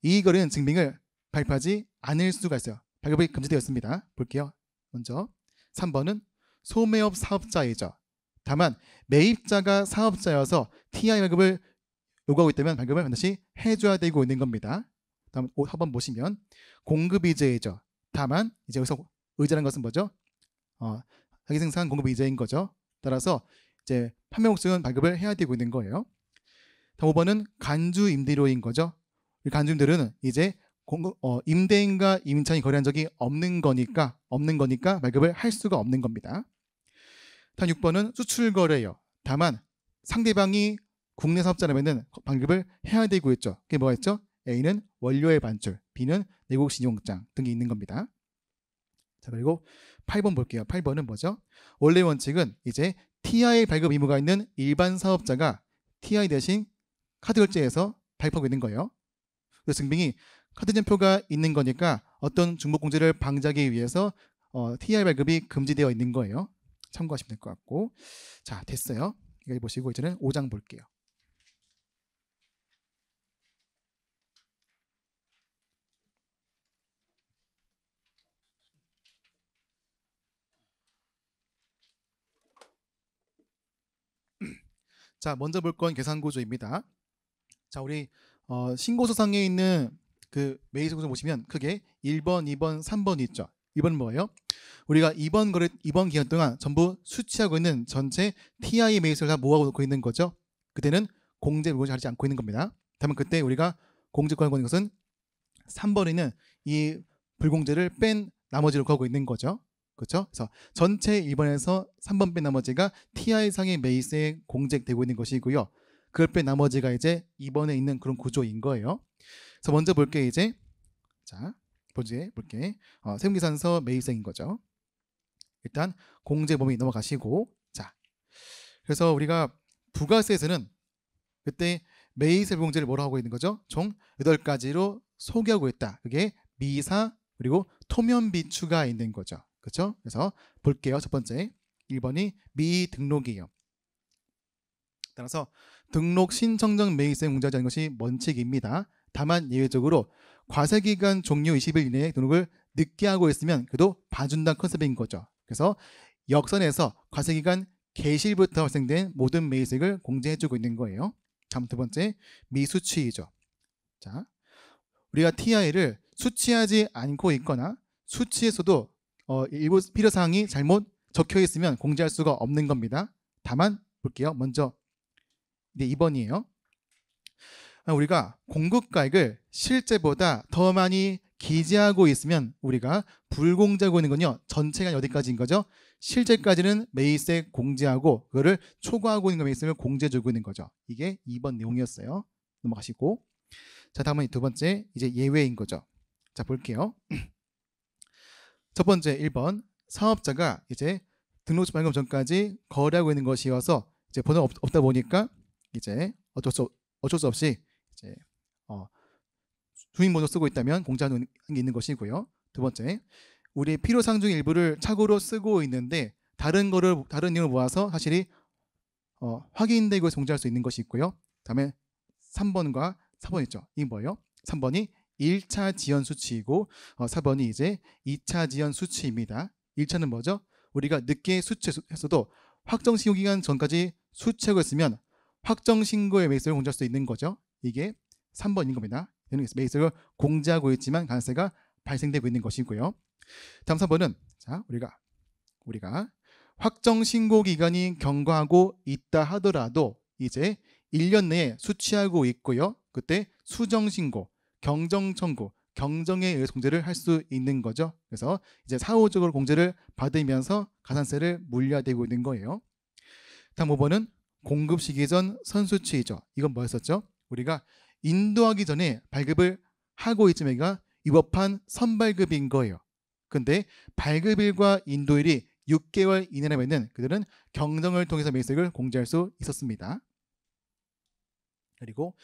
이 거래는 증빙을 발표하지 않을 수가 있어요. 발급이 금지되어 있습니다. 볼게요. 먼저 3번은 소매업 사업자이죠. 다만 매입자가 사업자여서 TI 발급을 요구하고 있다면 발급을 반드시 해줘야 되고 있는 겁니다. 다음 4번 보시면 공급이제이죠. 다만 이제 여기서 의제라는 것은 뭐죠? 자기 생산 공급이제인 거죠. 따라서 이제 판매 목적은 발급을 해야 되고 있는 거예요. 다음 5번은 간주 임대료인 거죠. 이 간주 임대료는 이제 임대인과 임차인이 거래한 적이 없는 거니까 발급을 할 수가 없는 겁니다. 다음 6번은 수출 거래예요. 다만 상대방이 국내 사업자라면은 발급을 해야 되고 있죠. 그게 뭐가 있죠? A는 원료의 반출, B는 내국 신용장 등이 있는 겁니다. 자 그리고 8번 볼게요. 8번은 뭐죠? 원래 원칙은 이제 TI 발급 의무가 있는 일반 사업자가 TI 대신 카드 결제해서 발급하고 있는 거예요. 그래서 증빙이 카드 전표가 있는 거니까 어떤 중복 공제를 방지하기 위해서 TI 발급이 금지되어 있는 거예요. 참고하시면 될 것 같고. 자 됐어요. 이거 보시고 이제는 5장 볼게요. 자 먼저 볼 건 계산구조입니다. 자 우리 신고서상에 있는 그 매입구조 보시면 크게 1번, 2번, 3번이 있죠. 1번은 뭐예요? 우리가 이번 기간 동안 전부 수취하고 있는 전체 TI 매입을 다 모아놓고 있는 거죠. 그때는 공제 물건을 하지 않고 있는 겁니다. 다만 그때 우리가 공제권을 거는 것은 3번에는 이 불공제를 뺀 나머지를 구하고 있는 거죠. 그렇죠? 그래서 전체 1번에서 3번 뺀 나머지가 TI상의 매입세에 공제되고 있는 것이고요. 그걸 뺀 나머지가 이제 2번에 있는 그런 구조인 거예요. 그래서 먼저 볼게 이제. 자, 먼저 볼게. 세금계산서 매입세인 거죠. 일단 공제 범위 넘어가시고, 자, 그래서 우리가 부가세에서는 그때 매입세 공제를 뭐로 하고 있는 거죠? 총 8가지로 소개하고 있다. 그게 미사 그리고 토면 비추가 있는 거죠. 그렇죠? 그래서 볼게요. 첫 번째 1번이 미등록이에요. 따라서 등록 신청전 매입세 공제하지 않는 것이 원칙입니다. 다만 예외적으로 과세기간 종료 20일 이내에 등록을 늦게 하고 있으면 그래도 봐준다는 컨셉인 거죠. 그래서 역선에서 과세기간 개시일부터 발생된 모든 매입세를 공제해주고 있는 거예요. 다음 두 번째 미수취이죠. 자, 우리가 TI를 수취하지 않고 있거나 수취에서도 일부 필요사항이 잘못 적혀 있으면 공제할 수가 없는 겁니다. 다만 볼게요. 먼저 2번이에요. 우리가 공급가액을 실제보다 더 많이 기재하고 있으면 우리가 불공제하고 있는 건요. 전체가 어디까지인 거죠? 실제까지는 매입세 공제하고 그거를 초과하고 있는 매입세를 공제해주고 있는 거죠. 이게 2번 내용이었어요. 넘어가시고, 자, 다음은 두 번째 이제 예외인 거죠. 자, 볼게요. 첫 번째 1번 사업자가 이제 등록 발급 전까지 거래하고 있는 것이어서 이제 번호가 없다 보니까 이제 어쩔 수 없이 이제 주인번호 쓰고 있다면 공제하는 게 있는 것이고요. 두 번째, 우리 필요사항 중 일부를 착오로 쓰고 있는데 다른 내용을 모아서 사실이 확인되고 공제할 수 있는 것이 있고요. 다음에 3번과 4번 있죠. 이게 뭐예요? 3번이 1차 지연 수치이고 4번이 이제 2차 지연 수치입니다. 1차는 뭐죠? 우리가 늦게 수치했어도 확정신고 기간 전까지 수치하고 있으면 확정신고의 매입세를 공제할 수 있는 거죠. 이게 3번인 겁니다. 매입세를 공제하고 있지만 관세가 발생되고 있는 것이고요. 다음 3번은 자, 우리가 확정신고 기간이 경과하고 있다 하더라도 이제 1년 내에 수취하고 있고요. 그때 수정신고, 경정청구, 경정에 의해서 공제를 할 수 있는 거죠. 그래서 이제 사후적으로 공제를 받으면서 가산세를 물려야 되고 있는 거예요. 다음 5번은 공급 시기 전 선수취이죠. 이건 뭐였었죠? 우리가 인도하기 전에 발급을 하고 있음에가 위법한 선발급인 거예요. 근데 발급일과 인도일이 6개월 이내라면 그들은 경정을 통해서 매입세를 공제할 수 있었습니다. 그리고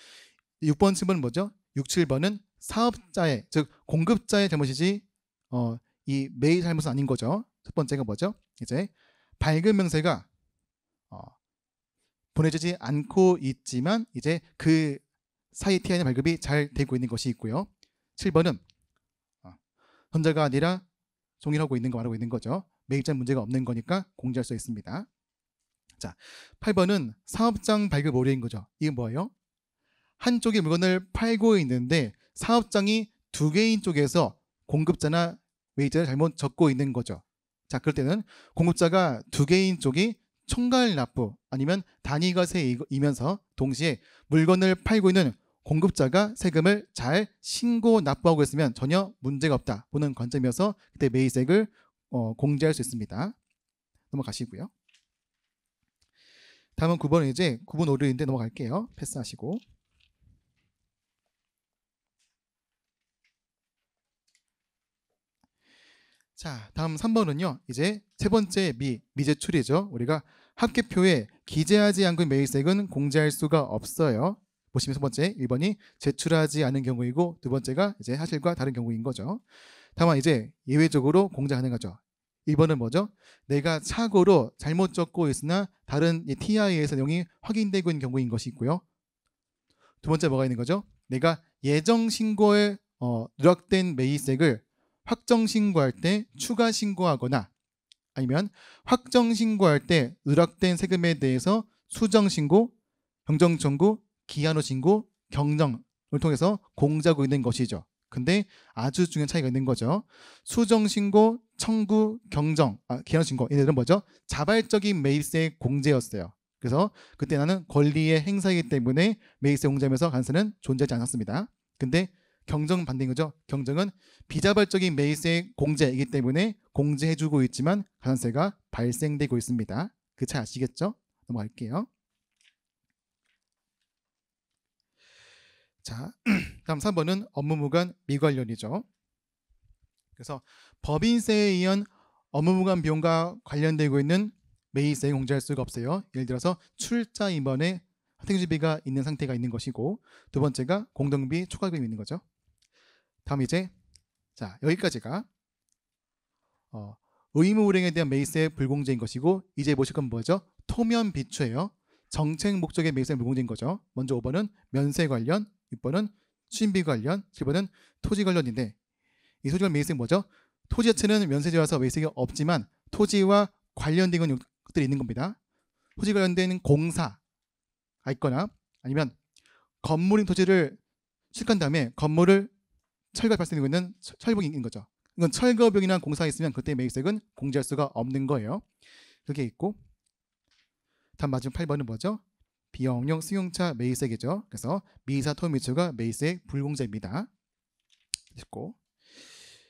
6번, 7번은 뭐죠? 6, 7번은 사업자의, 즉 공급자의 잘못이지 이 매입 잘못은 아닌 거죠. 첫 번째가 뭐죠? 이제 발급 명세가 보내지지 않고 있지만 이제 그 사이 TI는 발급이 잘 되고 있는 것이 있고요. 7번은 현자가 아니라 종이하고 있는 거 말하고 있는 거죠. 매입자 문제가 없는 거니까 공제할 수 있습니다. 자, 8번은 사업장 발급 오류인 거죠. 이게 뭐예요? 한쪽에 물건을 팔고 있는데 사업장이 두 개인 쪽에서 공급자나 매입자를 잘못 적고 있는 거죠. 자, 그럴 때는 공급자가 두 개인 쪽이 총괄 납부 아니면 단위과세이면서 동시에 물건을 팔고 있는 공급자가 세금을 잘 신고 납부하고 있으면 전혀 문제가 없다 보는 관점이어서 그때 매입세를 공제할 수 있습니다. 넘어가시고요. 다음은 9번은 이제 구분 오류인데 넘어갈게요. 패스하시고. 자, 다음 3번은요. 이제 세 번째 미제출이죠. 우리가 합계표에 기재하지 않고 매입세액은 공제할 수가 없어요. 보시면 첫 번째 1번이 제출하지 않은 경우이고 두 번째가 이제 사실과 다른 경우인 거죠. 다만 이제 예외적으로 공제 가능하죠. 1번은 뭐죠? 내가 착오로 잘못 적고 있으나 다른 TI에서 내용이 확인되고 있는 경우인 것이 있고요. 두 번째 뭐가 있는 거죠? 내가 예정 신고에 누락된 매입세액을 확정 신고할 때 추가 신고하거나 아니면 확정 신고할 때 누락된 세금에 대해서 수정 신고, 경정 청구, 기한 후 신고, 경정을 통해서 공제하고 있는 것이죠. 근데 아주 중요한 차이가 있는 거죠. 수정 신고, 청구, 기한 후 신고 얘네들은 뭐죠? 자발적인 매입세 공제였어요. 그래서 그때 나는 권리의 행사이기 때문에 매입세 공제하면서 관세는 존재하지 않았습니다. 근데 경정 반대인 거죠. 경정은 비자발적인 매입세 공제이기 때문에 공제해주고 있지만 가산세가 발생되고 있습니다. 그 차이 아시겠죠? 넘어갈게요. 자, 다음 3번은 업무무관 미관련이죠. 그래서 법인세에 의한 업무무관 비용과 관련되고 있는 매입세액 공제할 수가 없어요. 예를 들어서 출자 임원의 행주비가 있는 상태가 있는 것이고, 두 번째가 공동비 초과금이 있는 거죠. 다음 이제 자 여기까지가 의무 불행에 대한 매입세액 불공제인 것이고, 이제 보실 건 뭐죠? 토면 비추예요. 정책 목적의 매입세액 불공제인 거죠. 먼저 5번은 면세 관련, 6번은 수임비 관련, 7번은 토지 관련인데, 이 토지 관련 매입세액 뭐죠? 토지 자체는 면세제여서 매입세액이 없지만 토지와 관련된 것들이 있는 겁니다. 토지 관련된 공사가 있거나 아니면 건물인 토지를 수익한 다음에 건물을 철거 발생되고 있는 철벽이 있는 거죠. 이건 철거벽이나 공사가 있으면 그때 매입세액은 공제할 수가 없는 거예요. 그게 있고, 다음 마지막 8번은 뭐죠? 비용용 승용차 매입세액이죠. 그래서 미사 토미추가 매입세액 불공제입니다. 있고,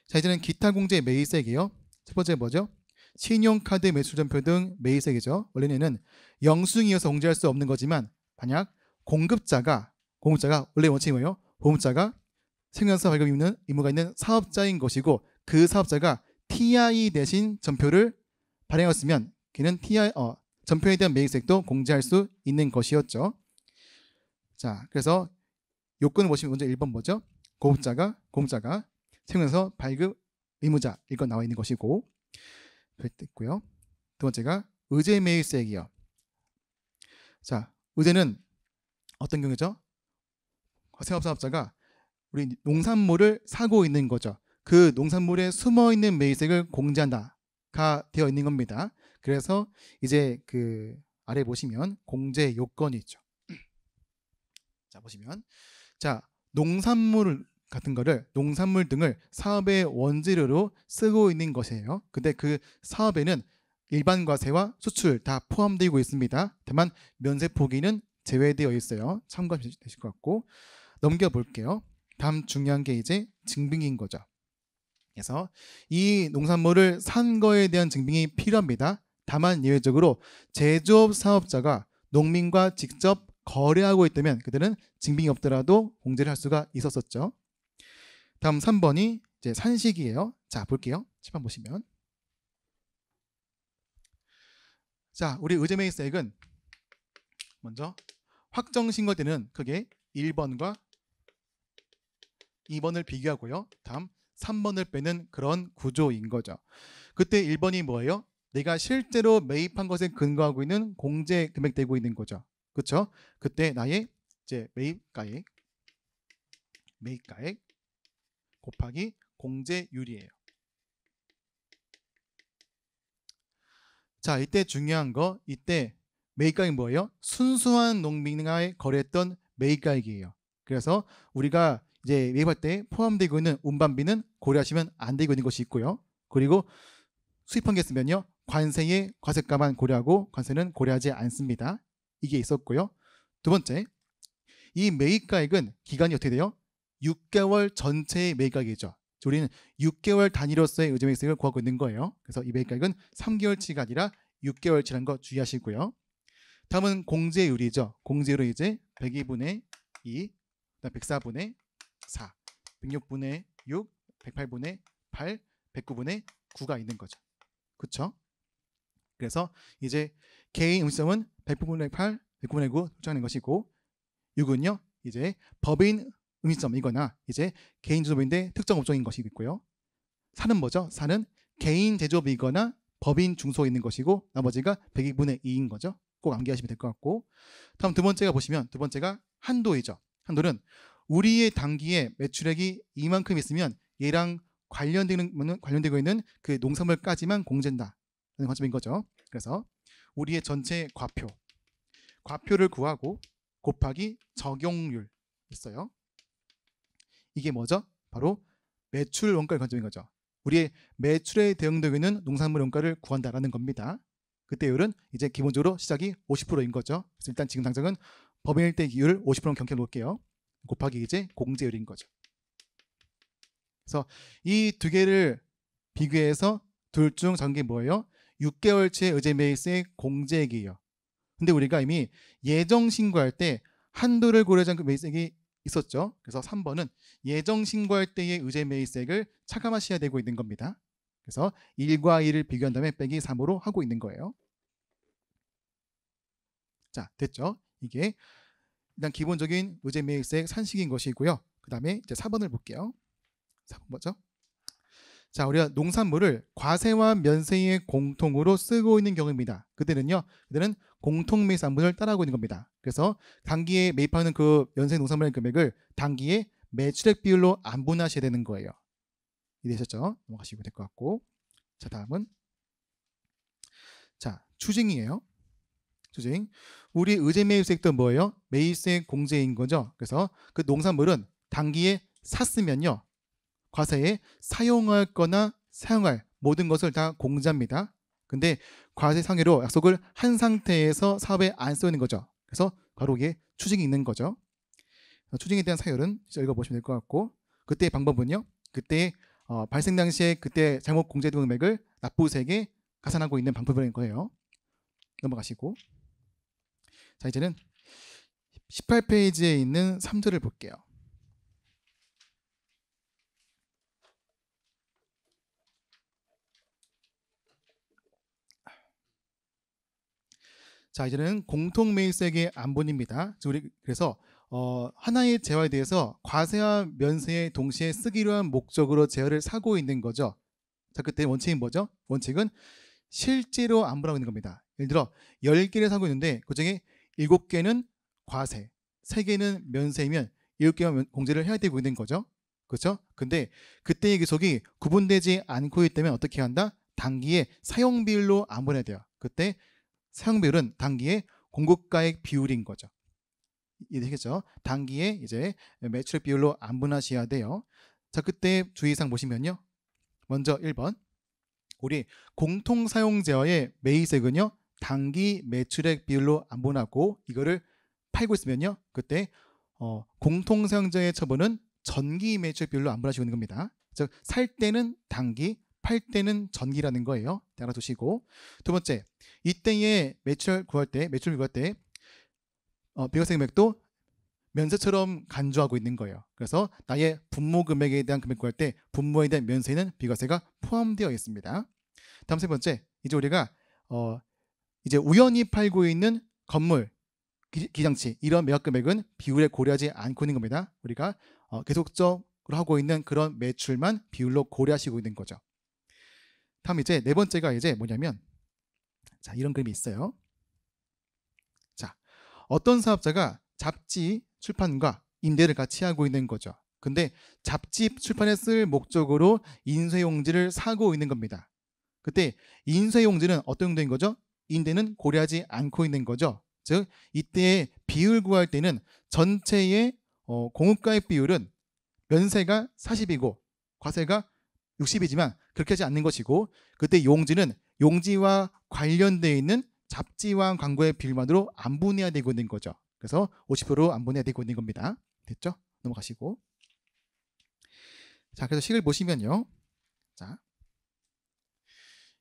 자 이제는 기타 공제 매입세액이에요. 첫 번째 뭐죠? 신용카드 매출전표 등 매입세액이죠. 원래는 영수증이어서 공제할 수 없는 거지만, 만약 공급자가 원래 원칙이 뭐예요? 공급자가 생산사 발급 의무가 있는 사업자인 것이고, 그 사업자가 TI 대신 전표를 발행하였으면 그는 전표에 대한 매입세액도 공제할 수 있는 것이었죠. 자, 그래서 요건을 보시면 먼저 1번 뭐죠? 공급자가 생산사 발급 의무자 이건 나와 있는 것이고, 됐고요. 두 번째가 의제 매입세액이요. 자, 의제는 어떤 경우죠? 사업자가 우리 농산물을 사고 있는 거죠. 그 농산물에 숨어있는 매입세액을 공제한다가 되어 있는 겁니다. 그래서 이제 그 아래 보시면 공제 요건이 있죠. 자 보시면, 자 농산물 같은 거를, 농산물 등을 사업의 원재료로 쓰고 있는 것이에요. 근데 그 사업에는 일반 과세와 수출 다 포함되고 있습니다. 다만 면세 포기는 제외되어 있어요. 참고하시면 되실 것 같고, 넘겨볼게요. 다음 중요한 게 이제 증빙인 거죠. 그래서 이 농산물을 산 거에 대한 증빙이 필요합니다. 다만 예외적으로 제조업 사업자가 농민과 직접 거래하고 있다면 그들은 증빙이 없더라도 공제를 할 수가 있었었죠. 다음 3번이 이제 산식이에요. 자 볼게요. 칠판 보시면, 자 우리 의제매입세액은 먼저 확정 신고되는 그게 1번과 2번을 비교하고요. 다음 3번을 빼는 그런 구조인 거죠. 그때 1번이 뭐예요? 내가 실제로 매입한 것에 근거하고 있는 공제 금액 되고 있는 거죠. 그렇죠? 그때 나의 이제 매입가액 곱하기 공제율이에요. 자, 이때 중요한 거, 이때 매입가액이 뭐예요? 순수한 농민과의 거래했던 매입가액이에요. 그래서 우리가 이제 매입할 때 포함되고 있는 운반비는 고려하시면 안 되고 있는 것이 있고요. 그리고 수입한 게 있으면요, 관세의 과세가만 고려하고 관세는 고려하지 않습니다. 이게 있었고요. 두 번째, 이 매입가액은 기간이 어떻게 돼요? 6개월 전체의 매입가액이죠. 우리는 6개월 단위로서의 의제매입세액을 구하고 있는 거예요. 그래서 이 매입가액은 3개월치가 아니라 6개월치라는 거 주의하시고요. 다음은 공제율이죠. 공제율은 이제 102분의 2, 104분의 4, 106분의 6, 108분의 8, 109분의 9가 있는 거죠. 그렇죠? 그래서 이제 개인 음식점은 100분의 8, 109분의 9 설정하는 것이고, 6은요 이제 법인 음식점이거나 이제 개인 제조업인데 특정 업종인 것이 있고요. 4는 뭐죠? 4는 개인 제조업이거나 법인 중소에 있는 것이고, 나머지가 102분의 2인 거죠. 꼭 암기하시면 될 것 같고, 다음 두 번째가 보시면, 두 번째가 한도이죠. 한도는 우리의 단기에 매출액이 이만큼 있으면 얘랑 관련되고 있는 그 농산물까지만 공제한다 라는 관점인 거죠. 그래서 우리의 전체 과표를 구하고 곱하기 적용률 있어요. 이게 뭐죠? 바로 매출 원가의 관점인 거죠. 우리의 매출에 대응되고 있는 농산물 원가를 구한다라는 겁니다. 그때율은 이제 기본적으로 시작이 50%인 거죠. 그래서 일단 지금 당장은 법인일 때 기율 50% 경켜 놓을게요. 곱하기 이제 공제율인 거죠. 그래서 이 두 개를 비교해서 둘 중 작은 게 뭐예요? 6개월치의 의제매입세액 공제액이에요. 근데 우리가 이미 예정 신고할 때 한도를 고려하지 않고 매입세액이 있었죠. 그래서 3번은 예정 신고할 때의 의제 매입세액을 차감하셔야 되고 있는 겁니다. 그래서 1과 2를 비교한 다음에 빼기 3으로 하고 있는 거예요. 자, 됐죠? 이게 일단 기본적인 의제 매입세액 산식인 것이고요. 그 다음에 이제 4번을 볼게요. 4번 뭐죠? 자, 우리가 농산물을 과세와 면세에 공통으로 쓰고 있는 경우입니다. 그때는 공통매입산분을 따라하고 있는 겁니다. 그래서 단기에 매입하는 그 면세 농산물의 금액을 단기에 매출액 비율로 안분하셔야 되는 거예요. 이해되셨죠? 넘어가시면 될 것 같고. 자, 다음은 자, 추징이에요. 추징. 우리 의제 매입세액도 뭐예요? 매입세 공제인 거죠. 그래서 그 농산물은 단기에 샀으면요. 과세에 사용할 거나 사용할 모든 것을 다 공제합니다. 근데 과세 상회로 약속을 한 상태에서 사업에 안 쓰는 거죠. 그래서 바로 이게 추징이 있는 거죠. 추징에 대한 사유는 읽어보시면 될 것 같고, 그때의 방법은요. 그때 발생 당시에 그때 잘못 공제된 금액을 납부세액에 가산하고 있는 방법인 거예요. 넘어가시고, 자, 이제는 18페이지에 있는 3절을 볼게요. 자, 이제는 공통매입세액의 안분입니다. 그래서 하나의 재화에 대해서 과세와 면세에 동시에 쓰기로 한 목적으로 재화를 사고 있는 거죠. 자, 그때 원칙은 뭐죠? 원칙은 실제로 안분하고 있는 겁니다. 예를 들어 10개를 사고 있는데 그중에 7개는 과세, 3개는 면세이면 7개만 공제를 해야 되고 있는 거죠. 그렇죠? 근데 그때의 기속이 구분되지 않고 있다면 어떻게 한다? 단기에 사용 비율로 안분해야 돼요. 그때 사용 비율은 단기의 공급가액 비율인 거죠. 이해되겠죠? 단기에 이제 매출액 비율로 안분하셔야 돼요. 자, 그때 주의사항 보시면요. 먼저 1번. 우리 공통사용제어의 매입세액은요. 단기 매출액 비율로 안분하고 이거를 팔고 있으면요. 그때 공통사용자의 처분은 전기 매출액 비율로 안분하시고 있는 겁니다. 즉, 살 때는 단기, 팔 때는 전기라는 거예요. 알아두시고. 두 번째, 이때의 매출 구할 때 비과세 금액도 면세처럼 간주하고 있는 거예요. 그래서 나의 분모 금액에 대한 금액 구할 때 분모에 대한 면세는 비과세가 포함되어 있습니다. 다음 세 번째, 이제 우리가 이제 우연히 팔고 있는 건물, 기장치 이런 매각 금액은 비율에 고려하지 않고 있는 겁니다. 우리가 계속적으로 하고 있는 그런 매출만 비율로 고려하시고 있는 거죠. 다음 이제 네 번째가 이제 뭐냐면, 자, 이런 그림이 있어요. 자, 어떤 사업자가 잡지 출판과 임대를 같이 하고 있는 거죠. 근데 잡지 출판에 쓸 목적으로 인쇄용지를 사고 있는 겁니다. 그때 인쇄용지는 어떤 용도인 거죠? 임대는 고려하지 않고 있는 거죠. 즉, 이때 비율 구할 때는 전체의 공급가액 비율은 면세가 40이고 과세가 60이지만 그렇게 하지 않는 것이고, 그때 용지는 용지와 관련되어 있는 잡지와 광고의 비율만으로 안분해야 되고 있는 거죠. 그래서 50% 안분해야 되고 있는 겁니다. 됐죠? 넘어가시고. 자, 그래서 식을 보시면요. 자,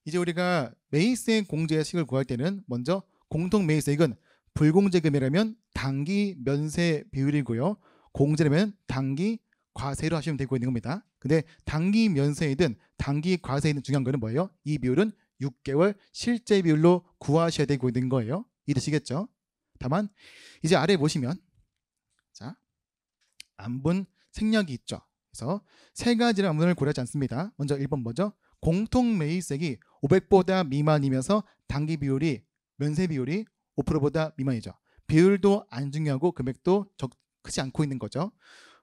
이제 우리가 매입세액 공제의 식을 구할 때는 먼저 공통 매입세액은 불공제금이라면 단기 면세 비율이고요. 공제라면 단기 과세로 하시면 되고 있는 겁니다. 근데 단기 면세이든 단기 과세이든 중요한 거는 뭐예요? 이 비율은 6개월 실제 비율로 구하셔야 되고 있는 거예요. 이해되시겠죠? 다만 이제 아래 보시면, 자, 안분 생략이 있죠. 그래서 세 가지의 안분을 고려하지 않습니다. 먼저 1번 뭐죠? 공통 매입세액이 500보다 미만이면서 단기 비율이 면세 비율이 5%보다 미만이죠. 비율도 안 중요하고 금액도 크지 않고 있는 거죠.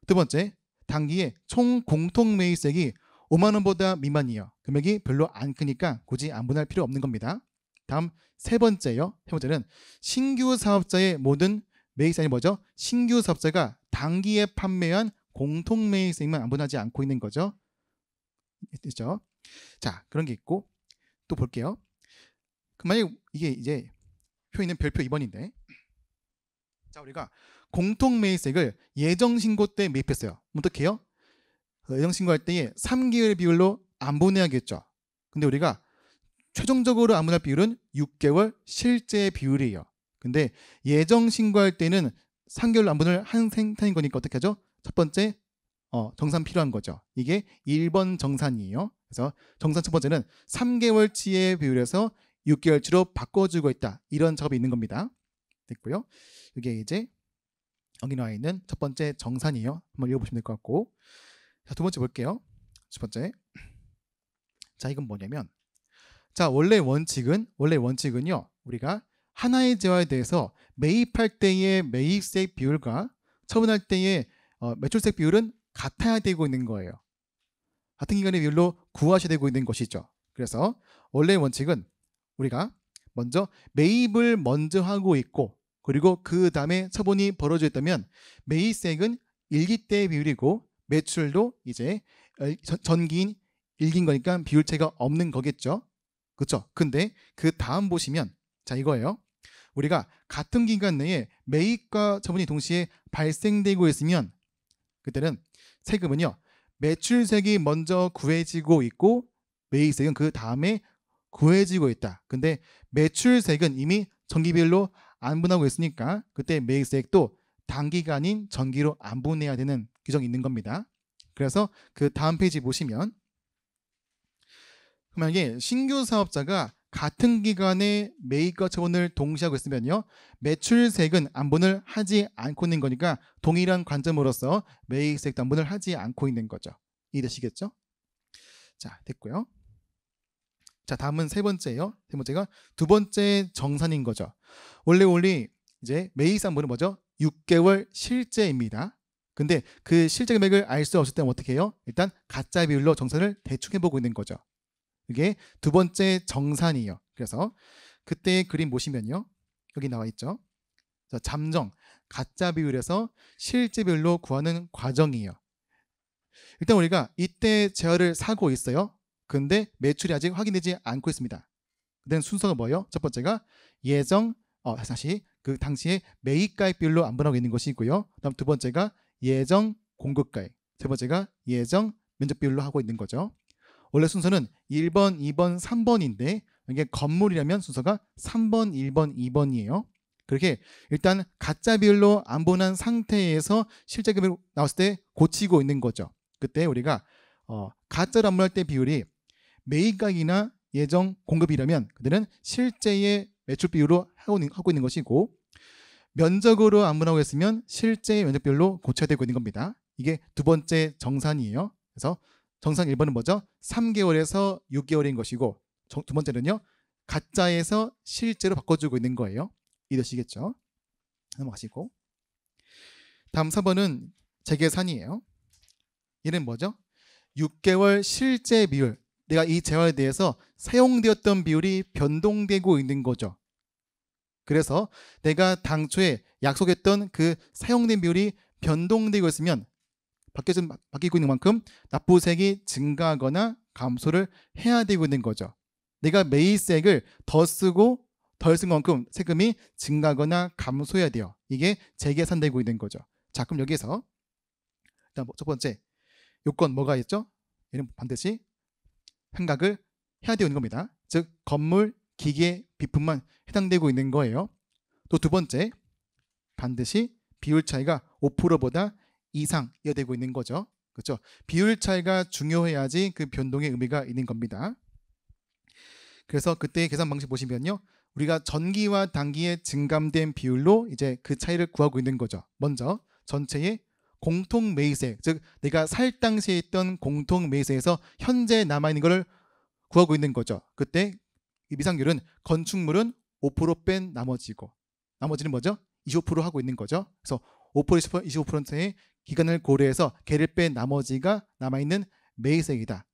두 번째, 단기에 총 공통 매입세액이 5만 원보다 미만이에요. 금액이 별로 안 크니까 굳이 안분할 필요 없는 겁니다. 다음 세 번째요. 세 번째는 신규 사업자의 모든 매입세액이 뭐죠? 신규 사업자가 단기에 판매한 공통 매입세액만 안분하지 않고 있는 거죠. 있죠? 자, 그런 게 있고 또 볼게요. 만약 이게 이제 표에는 별표 2번인데, 자, 우리가 공통 매입세액을 예정 신고 때 매입했어요. 어떻게 해요? 예정 신고할 때에 3개월 비율로 안분해야겠죠. 근데 우리가 최종적으로 안분할 비율은 6개월 실제 비율이에요. 근데 예정 신고할 때는 3개월로 안분을 한 생산인 거니까 어떻게 하죠? 첫 번째 정산 필요한 거죠. 이게 1번 정산이에요. 그래서 정산 첫 번째는 3개월치의 비율에서 6개월치로 바꿔주고 있다. 이런 작업이 있는 겁니다. 됐고요. 이게 이제 여기 나와 있는 첫 번째 정산이에요. 한번 읽어보시면 될 것 같고, 자, 두 번째 볼게요. 첫 번째, 자, 이건 뭐냐면, 자, 원래 원칙은요, 우리가 하나의 재화에 대해서 매입할 때의 매입세 비율과 처분할 때의 매출세 비율은 같아야 되고 있는 거예요. 같은 기간의 비율로 구하셔야 되고 있는 것이죠. 그래서 원래 원칙은 우리가 먼저 매입을 먼저 하고 있고, 그리고 그 다음에 처분이 벌어져 있다면 매입세액은 일기 때의 비율이고 매출도 이제 전기인 일기인 거니까 비율 차이가 없는 거겠죠. 그렇죠? 근데 그 다음 보시면, 자, 이거예요. 우리가 같은 기간 내에 매입과 처분이 동시에 발생되고 있으면 그때는 세금은요, 매출세액이 먼저 구해지고 있고 매입세액은 그 다음에 구해지고 있다. 근데 매출세액은 이미 전기비율로 안분하고 있으니까 그때 매입세액도 단기간인 전기로 안분해야 되는 규정이 있는 겁니다. 그래서 그 다음 페이지 보시면, 만약에 신규 사업자가 같은 기간에 매입과 처분을 동시에 하고 있으면요, 매출세액은 안분을 하지 않고 있는 거니까 동일한 관점으로서 매입세액도 안분을 하지 않고 있는 거죠. 이해되시겠죠? 자, 됐고요. 자, 다음은 세 번째예요. 세 번째가 두 번째 정산인 거죠. 원래 이제 매입세 안분은 뭐죠? 6개월 실제입니다. 근데 그 실제 금액을 알 수 없을 때는 어떻게 해요? 일단 가짜 비율로 정산을 대충 해보고 있는 거죠. 이게 두 번째 정산이에요. 그래서 그때의 그림 보시면요, 여기 나와 있죠. 자, 잠정 가짜 비율에서 실제 비율로 구하는 과정이에요. 일단 우리가 이때 재화를 사고 있어요. 근데 매출이 아직 확인되지 않고 있습니다. 그때는 순서가 뭐예요? 첫 번째가 예정 다시 그 당시에 매입가액 비율로 안분하고 있는 것이고요. 그다음 두 번째가 예정 공급가액, 세 번째가 예정 면적 비율로 하고 있는 거죠. 원래 순서는 1번, 2번, 3번인데 이게 건물이라면 순서가 3번, 1번, 2번이에요. 그렇게 일단 가짜 비율로 안분한 상태에서 실제 금액이 나왔을 때 고치고 있는 거죠. 그때 우리가 가짜로 안분할 때 비율이 매입가액이나 예정 공급이라면 그때는 실제의 매출 비율로 하고 있는 것이고, 면적으로 안분하고 있으면 실제의 면적 비율로 고쳐야 되고 있는 겁니다. 이게 두 번째 정산이에요. 그래서 정산 1번은 뭐죠? 3개월에서 6개월인 것이고, 두 번째는요, 가짜에서 실제로 바꿔주고 있는 거예요. 이해되시겠죠? 넘어가시고, 다음 4번은 재계산이에요. 얘는 뭐죠? 6개월 실제 비율, 내가 이 재화에 대해서 사용되었던 비율이 변동되고 있는 거죠. 그래서 내가 당초에 약속했던 그 사용된 비율이 변동되고 있으면 바뀌고 있는 만큼 납부세액이 증가하거나 감소를 해야 되고 있는 거죠. 내가 매입세액을 더 쓰고 덜 쓴 만큼 세금이 증가하거나 감소해야 돼요. 이게 재계산되고 있는 거죠. 자, 그럼 여기서 일단 첫 번째 요건 뭐가 있죠? 얘는 반드시 환각을 해야 되는 겁니다. 즉 건물, 기계, 비품만 해당되고 있는 거예요. 또 두 번째, 반드시 비율 차이가 5%보다 이상이어야 되고 있는 거죠. 그렇죠? 비율 차이가 중요해야지 그 변동의 의미가 있는 겁니다. 그래서 그때 계산 방식 보시면요, 우리가 전기와 단기의 증감된 비율로 이제 그 차이를 구하고 있는 거죠. 먼저 전체의 공통 매입세액, 즉 내가 살 당시에 있던 공통 매입세에서 현재 남아있는 것을 구하고 있는 거죠. 그때 이 미상률은 건축물은 5% 뺀 나머지고, 나머지는 뭐죠? 25% 하고 있는 거죠. 그래서 5%, 25%의 기간을 고려해서 걔를 뺀 나머지가 남아있는 매입세액이다.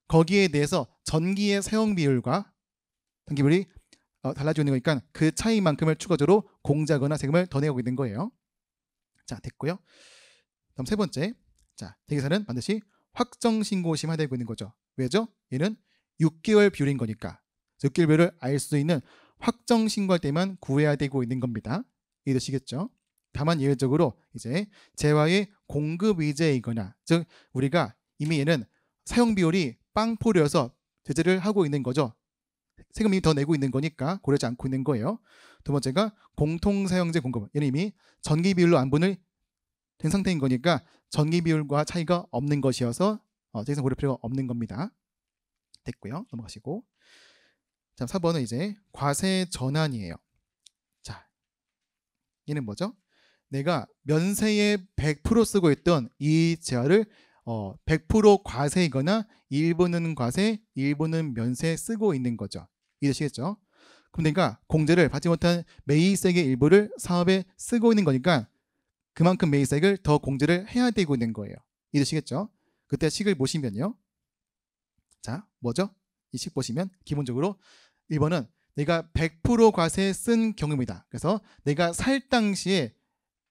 거기에 대해서 전기의 사용 비율과 전기비율이 달라지고 있는 거니까 그 차이만큼을 추가적으로 공제하거나 세금을 더 내고 있는 거예요. 자, 됐고요. 다음 세 번째, 자, 대계산은 반드시 확정 신고 시 하되고 있는 거죠. 왜죠? 얘는 6개월 비율인 거니까 6개월 비율을 알 수 있는 확정 신고할 때만 구해야 되고 있는 겁니다. 이해되시겠죠? 다만 예외적으로 이제 재화의 공급 위제이거나, 즉 우리가 이미 얘는 사용 비율이 빵포르여서 제재를 하고 있는 거죠. 세금 이미 더 내고 있는 거니까 고려하지 않고 있는 거예요. 두 번째가 공통사용재 공급. 얘는 이미 전기 비율로 안분을 된 상태인 거니까 전기 비율과 차이가 없는 것이어서 더 이상 고릴 필요가 없는 겁니다. 됐고요. 넘어가시고. 자, 4번은 이제 과세 전환이에요. 자, 얘는 뭐죠? 내가 면세에 100% 쓰고 있던 이 재화를 100% 과세이거나 일부는 과세, 일부는 면세 쓰고 있는 거죠. 이해되시겠죠? 그럼 내가 공제를 받지 못한 매입세액의 일부를 사업에 쓰고 있는 거니까 그만큼 매입세액을 더 공제를 해야 되고 있는 거예요. 이해되시겠죠? 그때 식을 보시면요. 자, 뭐죠? 이 식 보시면 기본적으로 1번은 내가 100% 과세 쓴 경우입니다. 그래서 내가 살 당시에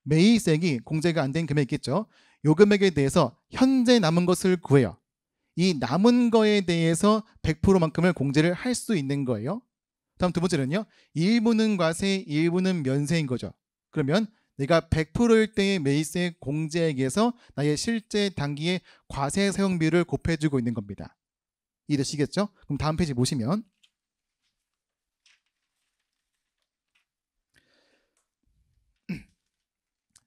매입세액이 공제가 안 된 금액이 있겠죠. 요 금액에 대해서 현재 남은 것을 구해요. 이 남은 거에 대해서 100%만큼을 공제를 할 수 있는 거예요. 다음 두 번째는요. 일부는 과세, 일부는 면세인 거죠. 그러면 내가 100%일 때의 매입세 공제액에서 나의 실제 단기의 과세 사용비율을 곱해주고 있는 겁니다. 이해되시겠죠? 그럼 다음 페이지 보시면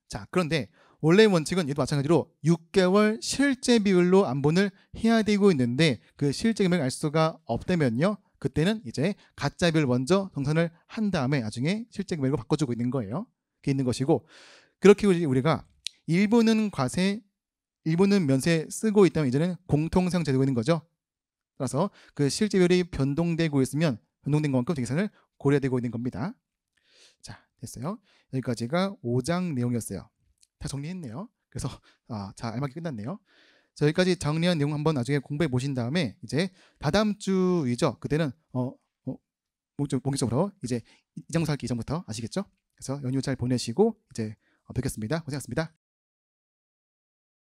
자, 그런데 원래 원칙은 얘도 마찬가지로 6개월 실제 비율로 안분을 해야 되고 있는데 그 실제 금액을 알 수가 없다면요. 그때는 이제 가짜 비율 먼저 정산을 한 다음에 나중에 실제 금액으로 바꿔주고 있는 거예요. 그게 있는 것이고 그렇게 우리가 일부는 과세, 일부는 면세 쓰고 있다면 이제는 공통상제 되고 있는 거죠. 따라서 그 실제 비율이 변동되고 있으면 변동된 것만큼 계산을 고려되고 있는 겁니다. 자, 됐어요. 여기까지가 5장 내용이었어요. 다 정리했네요. 그래서 자, 알맞게 끝났네요. 자, 여기까지 정리한 내용 한번 나중에 공부해 보신 다음에 이제 다다음 주이죠. 그때는 본격적으로 이제 이정사 하기 이전부터 아시겠죠? 그래서 연휴 잘 보내시고 이제 뵙겠습니다. 고생하셨습니다.